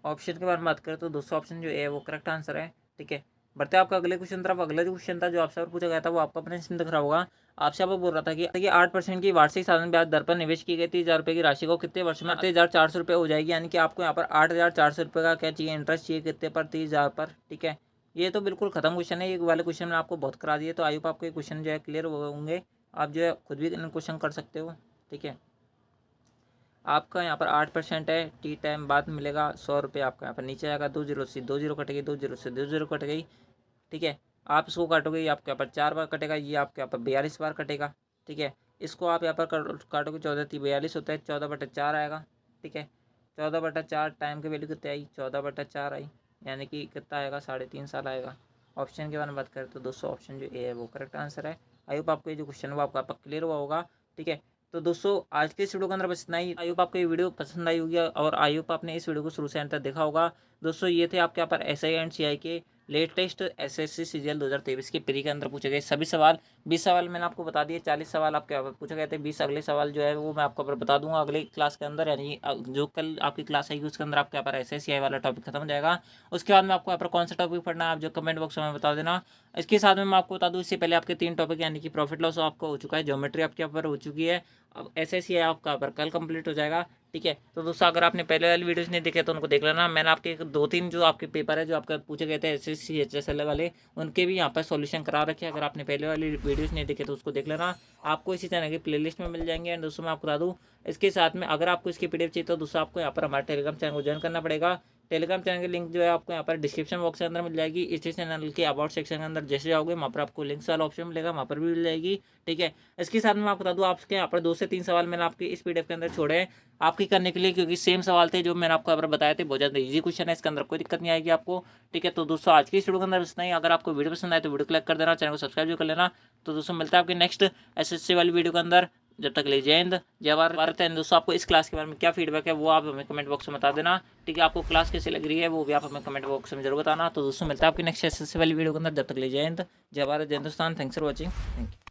S1: ऑप्शन के बारे में बात करें तो दूसरा ऑप्शन जो है वो करेक्ट आंसर है, ठीक है। बढ़ते आपका अगले क्वेश्चन तरफ। अगला जो क्वेश्चन था जो आपसे और पूछा गया था वो आपका अपने स्क्रीन दिख रहा होगा। आपसे आपको बोल रहा था कि 8% की वार्षिक साधारण ब्याज दर पर निवेश की गई 30,000 रुपये की राशि को कितने वर्ष में 30,400 रुपये हो जाएगी, यानी कि आपको यहाँ पर 8,400 रुपये का क्या चाहिए, इंटरेस्ट चाहिए, कितने पर, 30,000 पर, ठीक है। ये तो बिल्कुल खत्म क्वेश्चन है, ये वाले क्वेश्चन में आपको बहुत करा दिए, तो आई होप आपको ये क्वेश्चन जो है क्लियर होंगे, आप जो है खुद भी क्वेश्चन कर सकते हो, ठीक है। आपका यहाँ पर 8% है, टी टाइम बाद मिलेगा 100 रुपये, आपका यहाँ पर नीचे आएगा 2 जीरो से 2 जीरो कटेगी, 2 जीरो से 2 जीरो कट गई, ठीक है। आप इसको काटोगे, ये आपके यहाँ पर 4 बार कटेगा, ये आपके यहाँ पर 42 बार कटेगा, ठीक है। इसको आप यहाँ पर काटोगे, 14×3 = 42 होता है, 14/4 आएगा, ठीक है। 14/4 टाइम की वैल्यू कितनी आई, 14/4 आई, यानी कि कितना आएगा, 3.5 साल आएगा। ऑप्शन के बारे में बात करें तो दोस्तों ऑप्शन जो ए है वो करेक्ट आंसर है। आई होप आपको ये जो क्वेश्चन है वो आपका क्लियर हुआ होगा, ठीक है। तो दोस्तों आज के इस वीडियो के अंदर बस इतना ही। आई होप आपको ये वीडियो पसंद आई होगी और आई होप आपने इस वीडियो को शुरू से अंत तक देखा होगा। दोस्तों ये थे आपके यहाँ पर SI एंड CI के लेटेस्ट SSC CGL 2023 के प्री के अंदर पूछे गए सभी सवाल। 20 सवाल मैंने आपको बता दिए, 40 सवाल आपके यहाँ पर पूछे गए थे। 20 अगले सवाल जो है वो मैं आपको बता दूंगा अगले क्लास के अंदर, यानी जो कल आपकी क्लास आएगी उसके अंदर आपके यहाँ पर SI CI वाला टॉपिक खत्म हो जाएगा। उसके बाद में आपको यहाँ पर कौन सा टॉपिक पढ़ना है आप जो कमेंट बॉक्स में बता देना। इसके साथ में मैं आपको बता दूँ, इससे पहले आपके 3 टॉपिक यानी कि प्रॉफिट लॉस आपका हो चुका है, ज्योमेट्री आपके यहाँ पर हो चुकी है, अब SSC आपका यहाँ पर कल कंप्लीट हो जाएगा, ठीक है। तो दोस्तों अगर आपने पहले वाली वीडियोस नहीं देखे तो उनको देख लेना। मैंने आपके 2-3 जो आपके पेपर है जो आपका पूछे गए थे SSC HSL वाले, उनके भी यहाँ पर सॉल्यूशन करा रखे हैं। अगर आपने पहले वाली वीडियोस नहीं देखे तो उसको देख लेना, आपको इसी तरह की प्लेलिस्ट में मिल जाएंगे। एंड दोस्तों मैं आपको बता दूँ इसके साथ में अगर आपको इसकी PDF चाहिए तो दोस्तों आपको यहाँ पर हमारे टेलीग्राम चैनल को ज्वाइन करना पड़ेगा। टेलीग्राम चैनल की लिंक जो है आपको यहाँ पर डिस्क्रिप्शन बॉक्स के अंदर मिल जाएगी। इसी चैनल के अबाउट सेक्शन के अंदर जैसे जाओगे वहाँ पर आपको लिंक्स वाला ऑप्शन मिलेगा, वहाँ पर भी मिल जाएगी, ठीक है। इसके साथ में मैं आपको बता दूँ आपके यहाँ पर 2 से 3 सवाल मैंने आपके इस PDF के अंदर छोड़े हैं आपकी करने के लिए, क्योंकि सेम सवाल थे जो मैंने आपको यहाँ पर बताए थे। बहुत ज़्यादा ईजी क्वेश्चन है, इसके अंदर कोई दिक्कत नहीं आएगी आपको, ठीक है। तो दोस्तों आज की इस वीडियो के अंदर इतना ही। अगर आपको वीडियो पसंद आए तो वीडियो को लाइक कर देना, चैनल को सब्सक्राइब भी कर लेना। तो दोस्तों मिलता है आपके नेक्स्ट SSC वाली वीडियो के अंदर। जब तक ले जय हिंद जय भारत। एंड दोस्तों आपको इस क्लास के बारे में क्या फीडबैक है वो आप हमें कमेंट बॉक्स में बता देना, ठीक है। आपको क्लास कैसी लग रही है वो भी आप हमें कमेंट बॉक्स में जरूर बताना। तो दोस्तों मिलता है आपकी नेक्स्ट SSC वाली वीडियो के अंदर। जब तक ले जय हिंद जय भारत जय Hindustan. Thanks for watching, thank you.